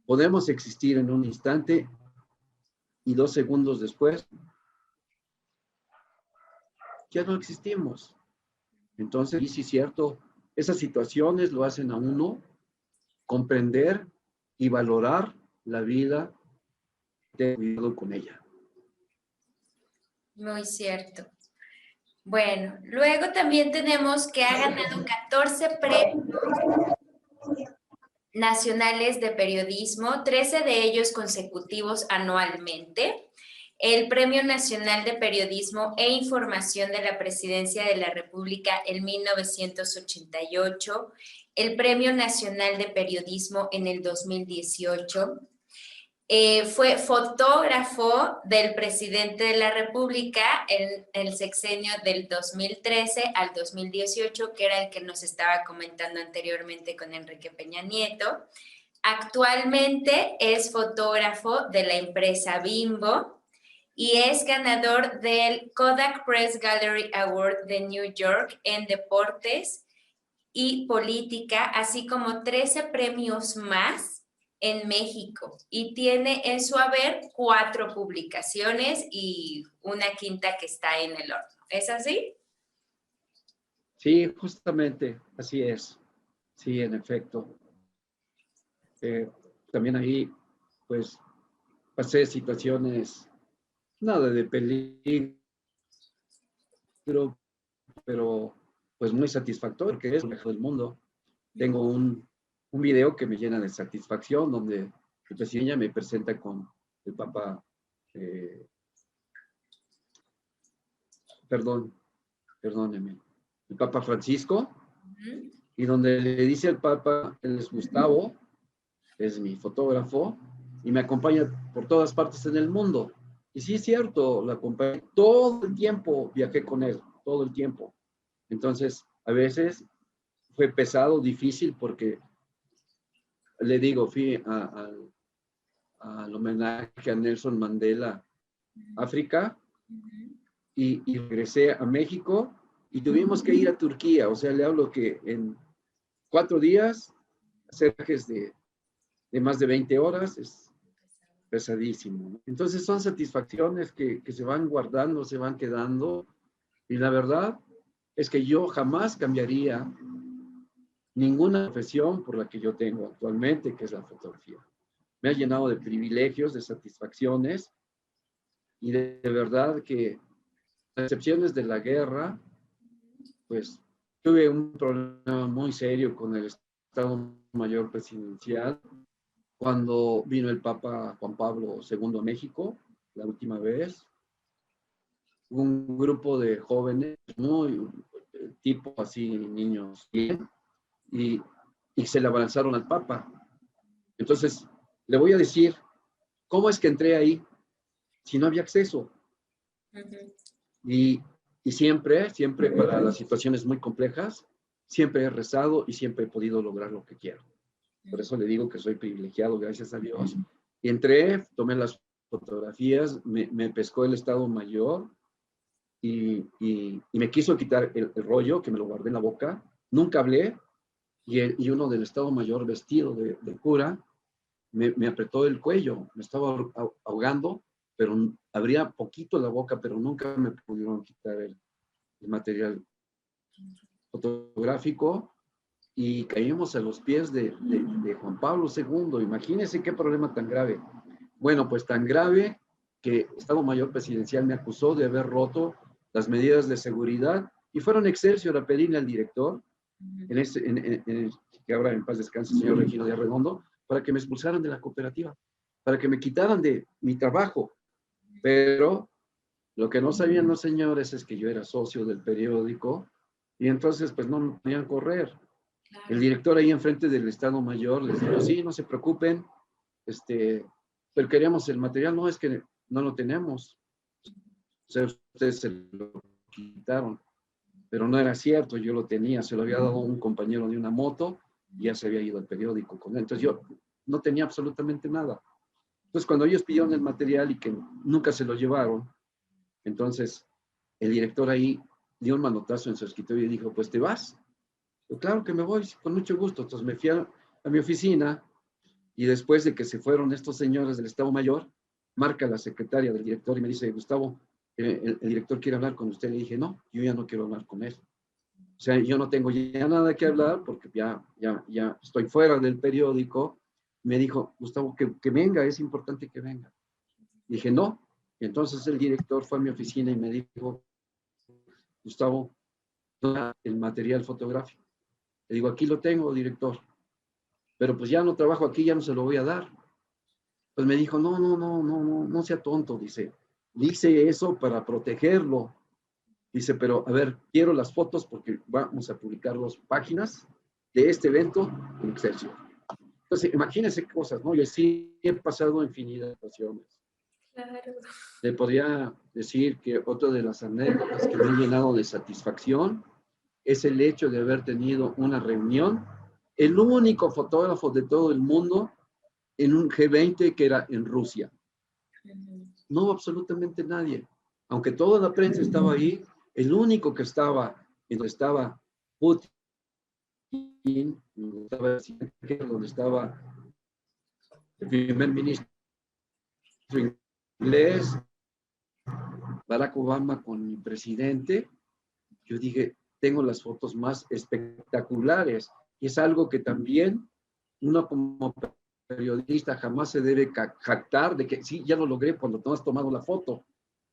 Podemos existir en un instante y 2 segundos después ya no existimos. Entonces, y sí es cierto, esas situaciones lo hacen a uno comprender y valorar la vida, tener cuidado con ella. Muy cierto. Bueno, luego también tenemos que ha ganado 14 premios nacionales de periodismo, 13 de ellos consecutivos anualmente. El Premio Nacional de Periodismo e Información de la Presidencia de la República en 1988, el Premio Nacional de Periodismo en el 2018. Fue fotógrafo del presidente de la República en el sexenio del 2013 al 2018, que era el que nos estaba comentando anteriormente con Enrique Peña Nieto. Actualmente es fotógrafo de la empresa Bimbo y es ganador del Kodak Press Gallery Award de New York en deportes y política, así como 13 premios más en México. Y tiene en su haber 4 publicaciones y una quinta que está en el horno. ¿Es así? Sí, justamente, así es. Sí, en efecto. También ahí, pues, pasé situaciones, nada de peligro, pero pues muy satisfactorio, que es lo mejor del mundo. Tengo un video que me llena de satisfacción, donde el presidente me presenta con el Papa, eh, perdóneme, el Papa Francisco, y donde le dice al Papa, él es Gustavo, es mi fotógrafo, y me acompaña por todas partes en el mundo. Y sí es cierto, lo acompañé todo el tiempo, viajé con él, todo el tiempo. Entonces, a veces fue pesado, difícil, porque le digo, fui al homenaje a Nelson Mandela, África, y regresé a México, y tuvimos que ir a Turquía. O sea, le hablo que en 4 días, hacer viajes de más de 20 horas, es pesadísimo, ¿no? Entonces son satisfacciones que se van guardando, se van quedando, y la verdad es que yo jamás cambiaría ninguna profesión por la que yo tengo actualmente, que es la fotografía. Me ha llenado de privilegios, de satisfacciones, y de verdad que las excepciones de la guerra, pues tuve un problema muy serio con el Estado Mayor Presidencial cuando vino el Papa Juan Pablo II a México, la última vez. Un grupo de jóvenes, muy tipo así, niños, y, y se le abalanzaron al Papa. Entonces, le voy a decir, ¿cómo es que entré ahí si no había acceso? Y, y siempre para las situaciones muy complejas, siempre he rezado y siempre he podido lograr lo que quiero. Por eso le digo que soy privilegiado, gracias a Dios. Y entré, tomé las fotografías, me pescó el Estado Mayor y me quiso quitar el rollo, que me lo guardé en la boca. Nunca hablé, y uno del Estado Mayor vestido de cura me apretó el cuello, me estaba ahogando, pero abría poquito la boca, pero nunca me pudieron quitar el material fotográfico, y caímos a los pies de Juan Pablo II. Imagínense qué problema tan grave. Bueno, pues tan grave que Estado Mayor Presidencial me acusó de haber roto las medidas de seguridad, y fueron Excelsior a pedirle al director, que ahora en paz descanse, el señor Regino de Arredondo, para que me expulsaran de la cooperativa, para que me quitaran de mi trabajo. Pero lo que no sabían los señores es que yo era socio del periódico, y entonces pues no me podían correr. El director ahí enfrente del Estado Mayor les dijo, sí, no se preocupen, pero queríamos el material. No, es que no lo tenemos. O sea, ustedes se lo quitaron. Pero no era cierto, yo lo tenía, se lo había dado un compañero de una moto, y ya se había ido al periódico con él. Entonces yo no tenía absolutamente nada. Entonces cuando ellos pidieron el material y que nunca se lo llevaron, entonces el director ahí dio un manotazo en su escritorio y dijo, pues te vas. Yo, claro que me voy, con mucho gusto. Entonces me fui a mi oficina, y después de que se fueron estos señores del Estado Mayor, marca la secretaria del director y me dice, Gustavo, el director quiere hablar con usted. Le dije, no, yo ya no quiero hablar con él. O sea, yo no tengo ya nada que hablar porque ya estoy fuera del periódico. Me dijo, Gustavo, que venga, es importante que venga. Dije, no. Y entonces el director fue a mi oficina y me dijo, Gustavo, el material fotográfico. Le digo, aquí lo tengo, director, pero pues ya no trabajo aquí, ya no se lo voy a dar. Pues me dijo, no sea tonto, dice eso para protegerlo. Dice, pero a ver, quiero las fotos porque vamos a publicar 2 páginas de este evento en Excelsior. Entonces, imagínense qué cosas, ¿no? Yo sí he pasado infinidad de situaciones. Claro. Le podría decir que otra de las anécdotas que me han llenado de satisfacción es el hecho de haber tenido una reunión, el único fotógrafo de todo el mundo en un G20 que era en Rusia. No, absolutamente nadie. Aunque toda la prensa estaba ahí, el único que estaba, en donde estaba Putin, donde estaba el primer ministro inglés, Barack Obama con mi presidente, yo dije, tengo las fotos más espectaculares. Y es algo que también uno como periodista jamás se debe jactar de que sí, ya lo logré cuando tú has tomado la foto.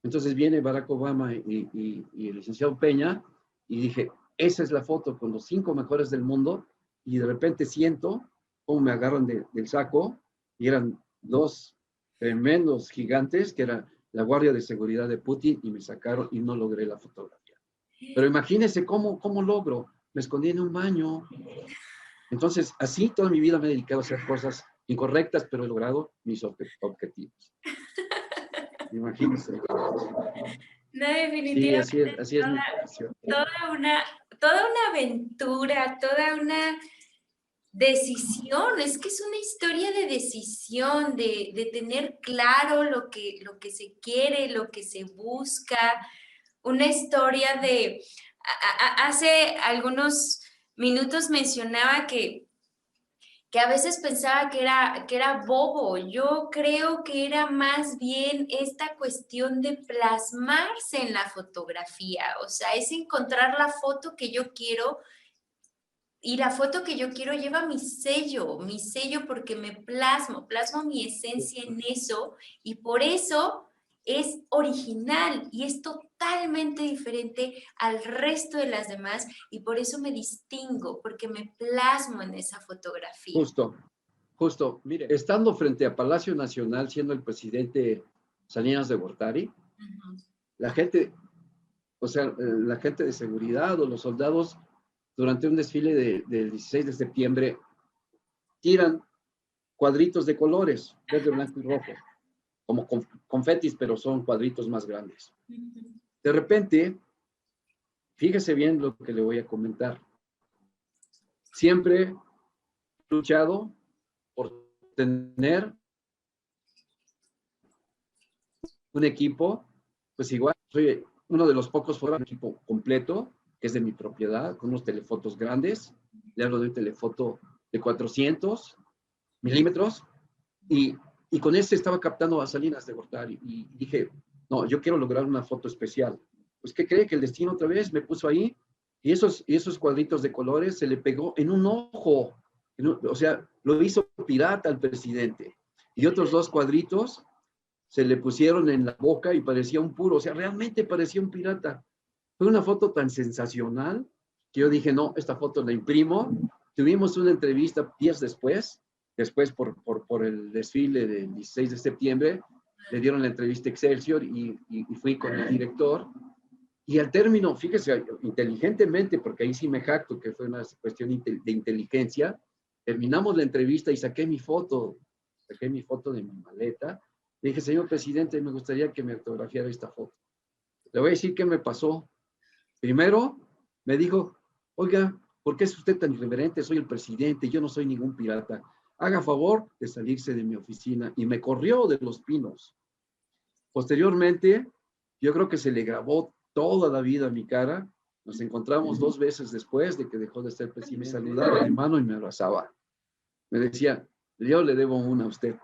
Entonces viene Barack Obama y el licenciado Peña y dije, esa es la foto con los 5 mejores del mundo, y de repente siento cómo me agarran del saco y eran 2 tremendos gigantes que era la guardia de seguridad de Putin, y me sacaron y no logré la fotografía. Pero imagínense cómo logro. Me escondí en un baño. Entonces, así toda mi vida me he dedicado a hacer cosas incorrectas, pero he logrado mis objetivos. Imagínense. No, Sí, definitivamente así es mi profesión. toda una aventura, toda una decisión. Es que es una historia de decisión, de tener claro lo que se quiere, lo que se busca. Una historia de, hace algunos minutos mencionaba que a veces pensaba que era bobo. Yo creo que era más bien esta cuestión de plasmarse en la fotografía. O sea, es encontrar la foto que yo quiero, y la foto que yo quiero lleva mi sello porque me plasmo mi esencia en eso, y por eso es original y es totalmente diferente al resto de las demás, y por eso me distingo, porque me plasmo en esa fotografía. Justo, mire, estando frente a Palacio Nacional, siendo el presidente Salinas de Gortari, Ujú. la gente, o sea, la gente de seguridad o los soldados, durante un desfile del 16 de septiembre, tiran cuadritos de colores, verde, blanco y rojo, como confetis, pero son cuadritos más grandes. De repente, fíjese bien lo que le voy a comentar. Siempre he luchado por tener un equipo, pues igual, soy uno de los pocos fotógrafos de un equipo completo, que es de mi propiedad, con unos telefotos grandes. Le hablo de un telefoto de 400 milímetros, y con este estaba captando a Salinas de Gortari, y dije, no, yo quiero lograr una foto especial. Pues, ¿qué cree? Que el destino otra vez me puso ahí, y esos cuadritos de colores se le pegó en un ojo. O sea, lo hizo pirata al presidente. Y otros 2 cuadritos se le pusieron en la boca y parecía un puro, o sea, realmente parecía un pirata. Fue una foto tan sensacional que yo dije, no, esta foto la imprimo. Tuvimos una entrevista días después por el desfile del 16 de septiembre, le dieron la entrevista a Excelsior, y fui con el director. Y al término, fíjese, inteligentemente, porque ahí sí me jacto que fue una cuestión de inteligencia, terminamos la entrevista y saqué mi foto de mi maleta. Le dije, señor presidente, me gustaría que me autografiara esta foto. Le voy a decir qué me pasó. Primero, me dijo, oiga, ¿por qué es usted tan irreverente? Soy el presidente, yo no soy ningún pirata. Haga favor de salirse de mi oficina. Y me corrió de Los Pinos. Posteriormente, yo creo que se le grabó toda la vida a mi cara. Nos encontramos 2 veces después de que dejó de ser presidente. Me saludaba de mano y me abrazaba. Me decía, yo le debo una a usted.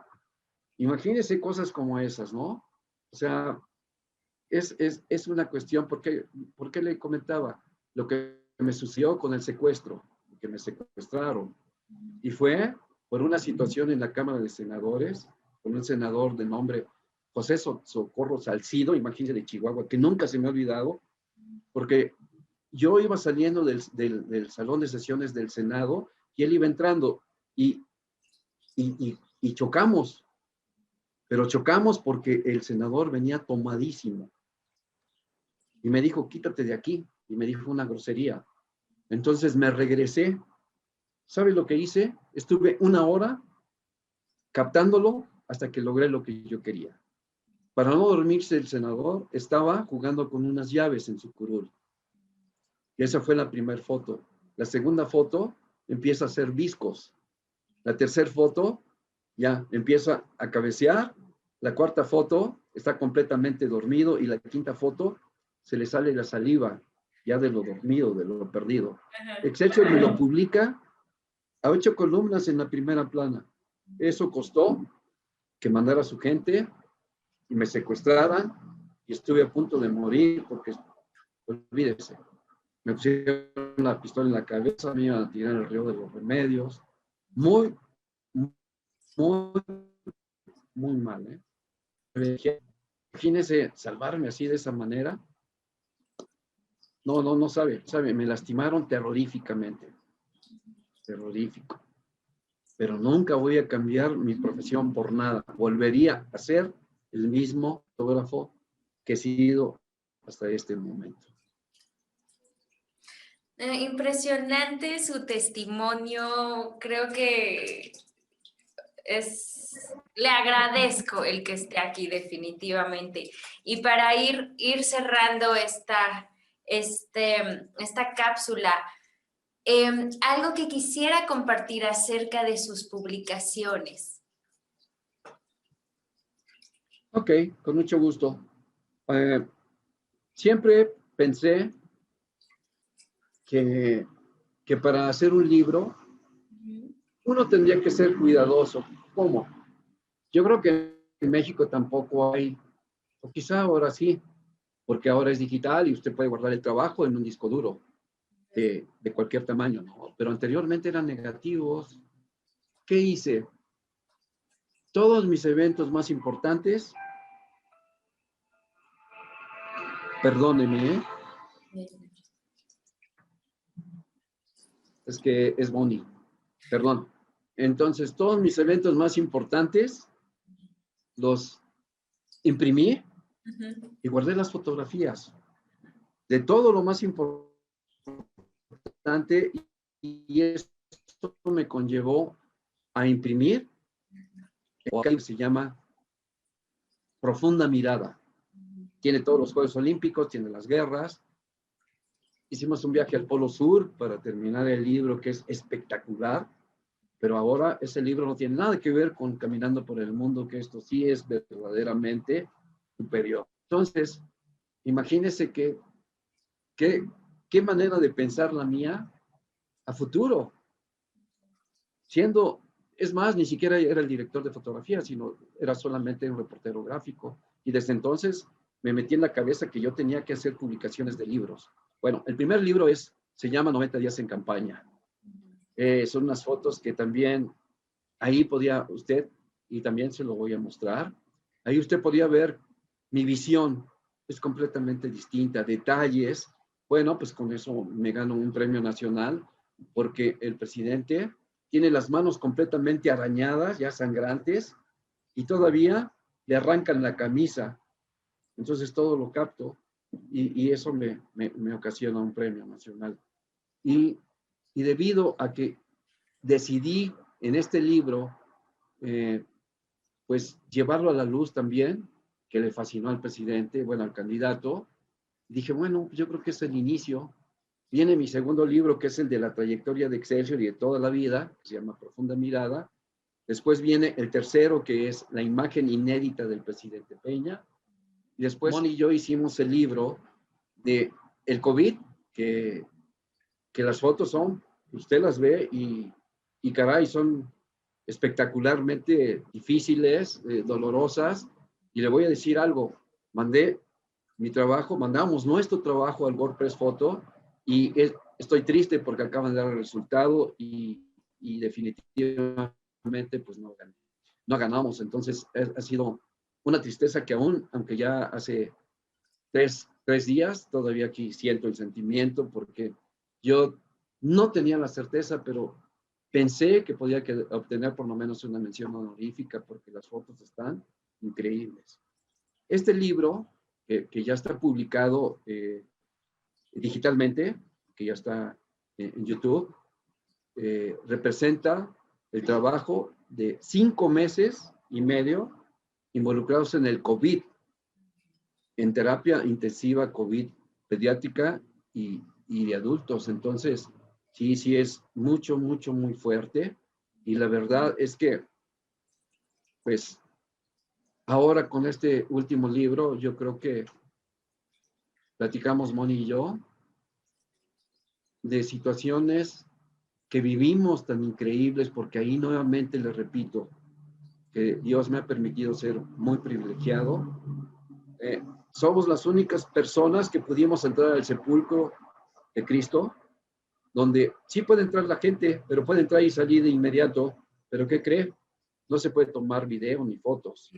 Imagínese cosas como esas, ¿no? O sea, es una cuestión, ¿por qué le comentaba? Lo que me sucedió con el secuestro, que me secuestraron. Y fue por una situación en la Cámara de Senadores, con un senador de nombre José Socorro Salcido, imagínense, de Chihuahua, que nunca se me ha olvidado, porque yo iba saliendo del salón de sesiones del Senado y él iba entrando, y chocamos, pero chocamos porque el senador venía tomadísimo y me dijo, quítate de aquí, y me dijo una grosería. Entonces me regresé. ¿Sabe lo que hice? Estuve 1 hora captándolo hasta que logré lo que yo quería. Para no dormirse el senador, estaba jugando con unas llaves en su curul. Y esa fue la primera foto. La segunda foto empieza a hacer viscos. La tercera foto ya empieza a cabecear La cuarta foto está completamente dormido y la quinta foto se le sale la saliva ya de lo dormido, de lo perdido. Excelsior me lo publica a 8 columnas en la primera plana. Eso costó que mandara a su gente y me secuestraran y estuve a punto de morir porque, olvídese, me pusieron la pistola en la cabeza, me iban a tirar en el río de los remedios. Muy, muy, muy mal, ¿eh? Imagínese salvarme así de esa manera. No sabe, me lastimaron terroríficamente, terrorífico. Pero nunca voy a cambiar mi profesión por nada. Volvería a ser el mismo fotógrafo que he sido hasta este momento. Impresionante su testimonio. Creo que le agradezco el que esté aquí definitivamente. Y para ir cerrando esta cápsula, algo que quisiera compartir acerca de sus publicaciones. Ok, con mucho gusto. Siempre pensé que para hacer un libro, uno tendría que ser cuidadoso. ¿Cómo? Yo creo que en México tampoco hay, o quizá ahora sí, porque ahora es digital y usted puede guardar el trabajo en un disco duro de cualquier tamaño, ¿no? Pero anteriormente eran negativos. ¿Qué hice? Todos mis eventos más importantes, perdóneme, es que es Bonnie, perdón. Entonces, todos mis eventos más importantes los imprimí y guardé las fotografías de todo lo más importante y esto me conllevó a imprimir lo que se llama Profunda Mirada. Tiene todos los Juegos Olímpicos, tiene las guerras. Hicimos un viaje al Polo Sur para terminar el libro, que es espectacular, pero ahora ese libro no tiene nada que ver con Caminando por el Mundo, que esto sí es verdaderamente superior. Entonces, imagínense qué manera de pensar la mía a futuro. Es más, ni siquiera era el director de fotografía, sino era solamente un reportero gráfico. Y desde entonces me metí en la cabeza que yo tenía que hacer publicaciones de libros. Bueno, el primer libro se llama 90 días en campaña. Son unas fotos que también ahí podía usted, y también se lo voy a mostrar, ahí usted podía ver mi visión, es completamente distinta, detalles. Bueno, pues con eso me gano un premio nacional, porque el presidente tiene las manos completamente arañadas, ya sangrantes, y todavía le arrancan la camisa. Entonces todo lo capto, y eso me ocasiona un premio nacional. Y debido a que decidí en este libro, pues llevarlo a la luz también, que le fascinó al presidente, bueno, al candidato, dije, bueno, yo creo que es el inicio. Viene mi segundo libro, que es el de la trayectoria de Excelsior y de toda la vida, que se llama Profunda Mirada. Después viene el tercero, que es la imagen inédita del presidente Peña. Y después Moni y yo hicimos el libro de el COVID, que las fotos son, usted las ve y caray, son espectacularmente difíciles, dolorosas. Y le voy a decir algo, mandamos nuestro trabajo al WordPress Photo y estoy triste porque acaban de dar el resultado y definitivamente pues no ganamos. Entonces ha sido una tristeza que aún, aunque ya hace tres días, todavía aquí siento el sentimiento porque yo no tenía la certeza, pero pensé que podía obtener por lo menos una mención honorífica porque las fotos están increíbles. Este libro, que ya está publicado digitalmente, que ya está en YouTube, representa el trabajo de 5 meses y medio involucrados en el COVID, en terapia intensiva COVID pediátrica y de adultos. Entonces, sí es mucho, muy fuerte. Y la verdad es que, pues, ahora con este último libro, yo creo que platicamos Moni y yo de situaciones que vivimos tan increíbles, porque ahí nuevamente les repito que Dios me ha permitido ser muy privilegiado. Somos las únicas personas que pudimos entrar al sepulcro de Cristo, donde sí puede entrar la gente, pero puede entrar y salir de inmediato. ¿Pero qué cree? No se puede tomar video ni fotos.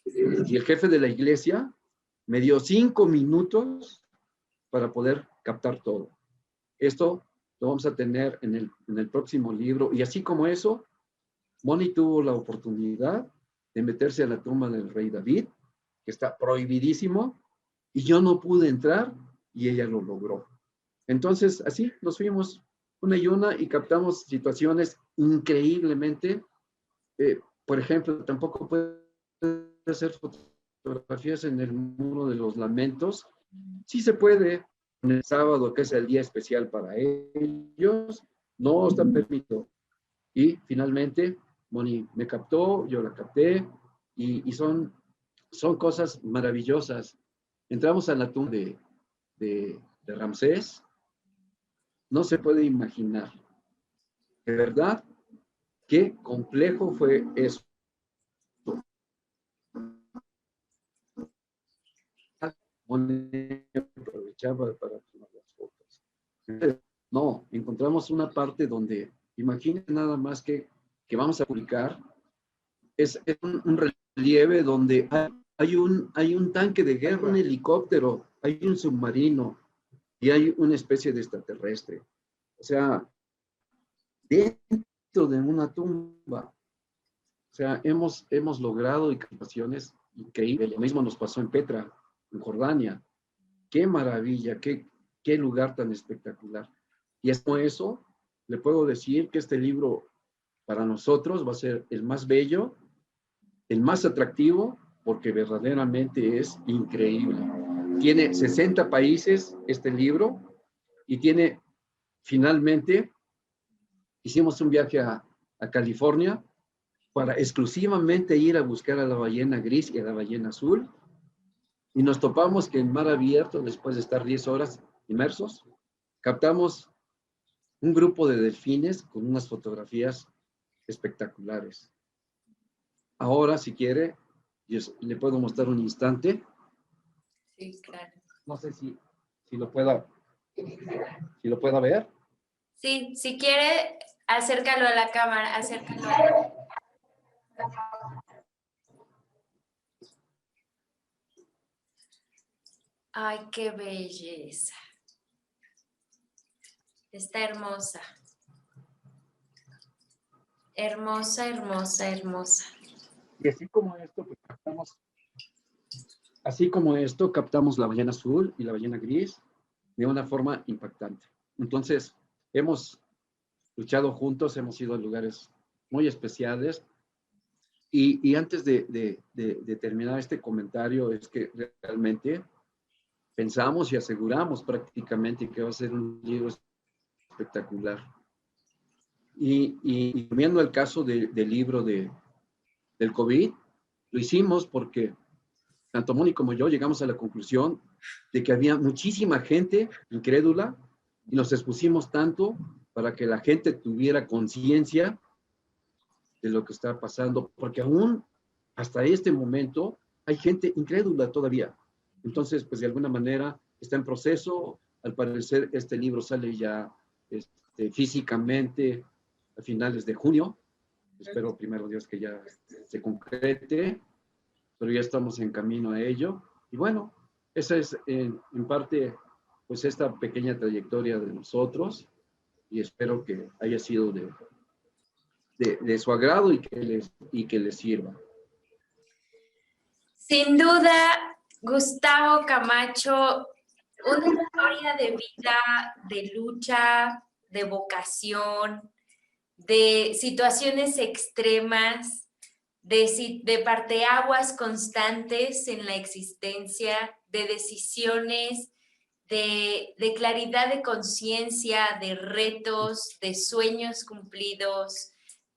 Y el jefe de la iglesia me dio 5 minutos para poder captar todo. Esto lo vamos a tener en el próximo libro. Y así como eso, Moni tuvo la oportunidad de meterse a la tumba del rey David, que está prohibidísimo, y yo no pude entrar y ella lo logró. Entonces, así nos fuimos una y una y captamos situaciones increíblemente. Por ejemplo, tampoco puede hacer fotografías en el muro de los lamentos. Sí se puede en el sábado, que es el día especial para ellos, no está permitido. Y finalmente, Moni me captó, yo la capté, y son cosas maravillosas. Entramos a la tumba de Ramsés, no se puede imaginar. De verdad, qué complejo fue eso. Aprovechaba para tomar las fotos. No, encontramos una parte donde, imagínense nada más que vamos a publicar, es un relieve donde hay un tanque de guerra, un helicóptero, hay un submarino y hay una especie de extraterrestre. O sea, dentro de una tumba. O sea, hemos logrado ocasiones increíbles. Lo mismo nos pasó en Petra, en Jordania. Qué maravilla, qué lugar tan espectacular. Y es por eso, le puedo decir que este libro para nosotros va a ser el más bello, el más atractivo, porque verdaderamente es increíble. Tiene 60 países este libro y tiene, finalmente, hicimos un viaje a California para exclusivamente ir a buscar a la ballena gris y a la ballena azul. Y nos topamos que en mar abierto, después de estar 10 horas inmersos, captamos un grupo de delfines con unas fotografías espectaculares. Ahora, si quiere, yo le puedo mostrar un instante. Sí, claro. No sé si lo pueda ver. Sí, si quiere, acércalo a la cámara, acércalo a la... Ay, qué belleza. Está hermosa. Hermosa, hermosa, hermosa. Y así como esto, captamos la ballena azul y la ballena gris de una forma impactante. Entonces, hemos luchado juntos, hemos ido a lugares muy especiales. Y antes de terminar este comentario, es que realmente pensamos y aseguramos prácticamente que va a ser un libro espectacular. Y viendo el caso del libro del COVID, lo hicimos porque tanto Moni como yo llegamos a la conclusión de que había muchísima gente incrédula y nos expusimos tanto para que la gente tuviera conciencia de lo que está pasando, porque aún hasta este momento hay gente incrédula todavía. Entonces, pues de alguna manera está en proceso. Al parecer, este libro sale ya físicamente a finales de junio. Espero primero Dios que ya se concrete, pero ya estamos en camino a ello. Y bueno, esa es en parte pues esta pequeña trayectoria de nosotros y espero que haya sido de su agrado y que les sirva. Sin duda, Gustavo Camacho, una historia de vida, de lucha, de vocación, de situaciones extremas, de parteaguas constantes en la existencia, de decisiones, de claridad de conciencia, de retos, de sueños cumplidos,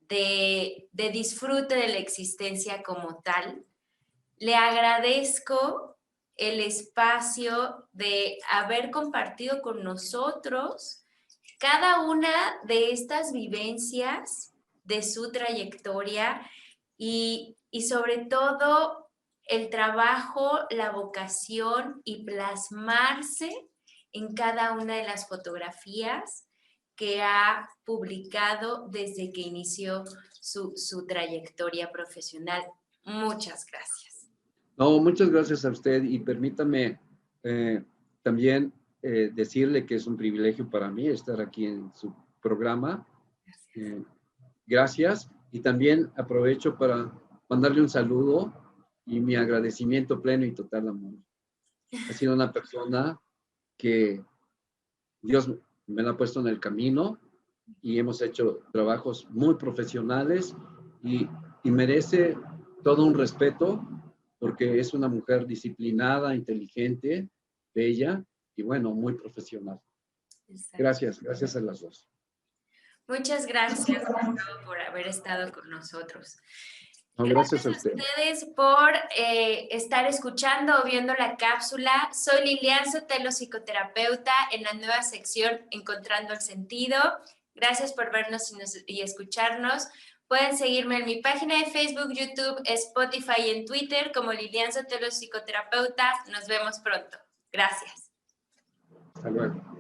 de disfrute de la existencia como tal. Le agradezco el espacio de haber compartido con nosotros cada una de estas vivencias de su trayectoria y sobre todo el trabajo, la vocación y plasmarse en cada una de las fotografías que ha publicado desde que inició su trayectoria profesional. Muchas gracias. No, muchas gracias a usted y permítame también decirle que es un privilegio para mí estar aquí en su programa. Gracias. Y también aprovecho para mandarle un saludo y mi agradecimiento pleno y total, amor. Ha sido una persona que Dios me la ha puesto en el camino y hemos hecho trabajos muy profesionales y merece todo un respeto porque es una mujer disciplinada, inteligente, bella y bueno, muy profesional. Gracias, gracias a las dos. Muchas gracias por haber estado con nosotros. No, gracias a usted. Ustedes por estar escuchando o viendo la cápsula. Soy Lilian Sotelo, psicoterapeuta, en la nueva sección Encontrando el Sentido. Gracias por vernos y escucharnos. Pueden seguirme en mi página de Facebook, YouTube, Spotify y en Twitter como Lilian Sotelo, psicoterapeuta. Nos vemos pronto. Gracias. Hasta luego.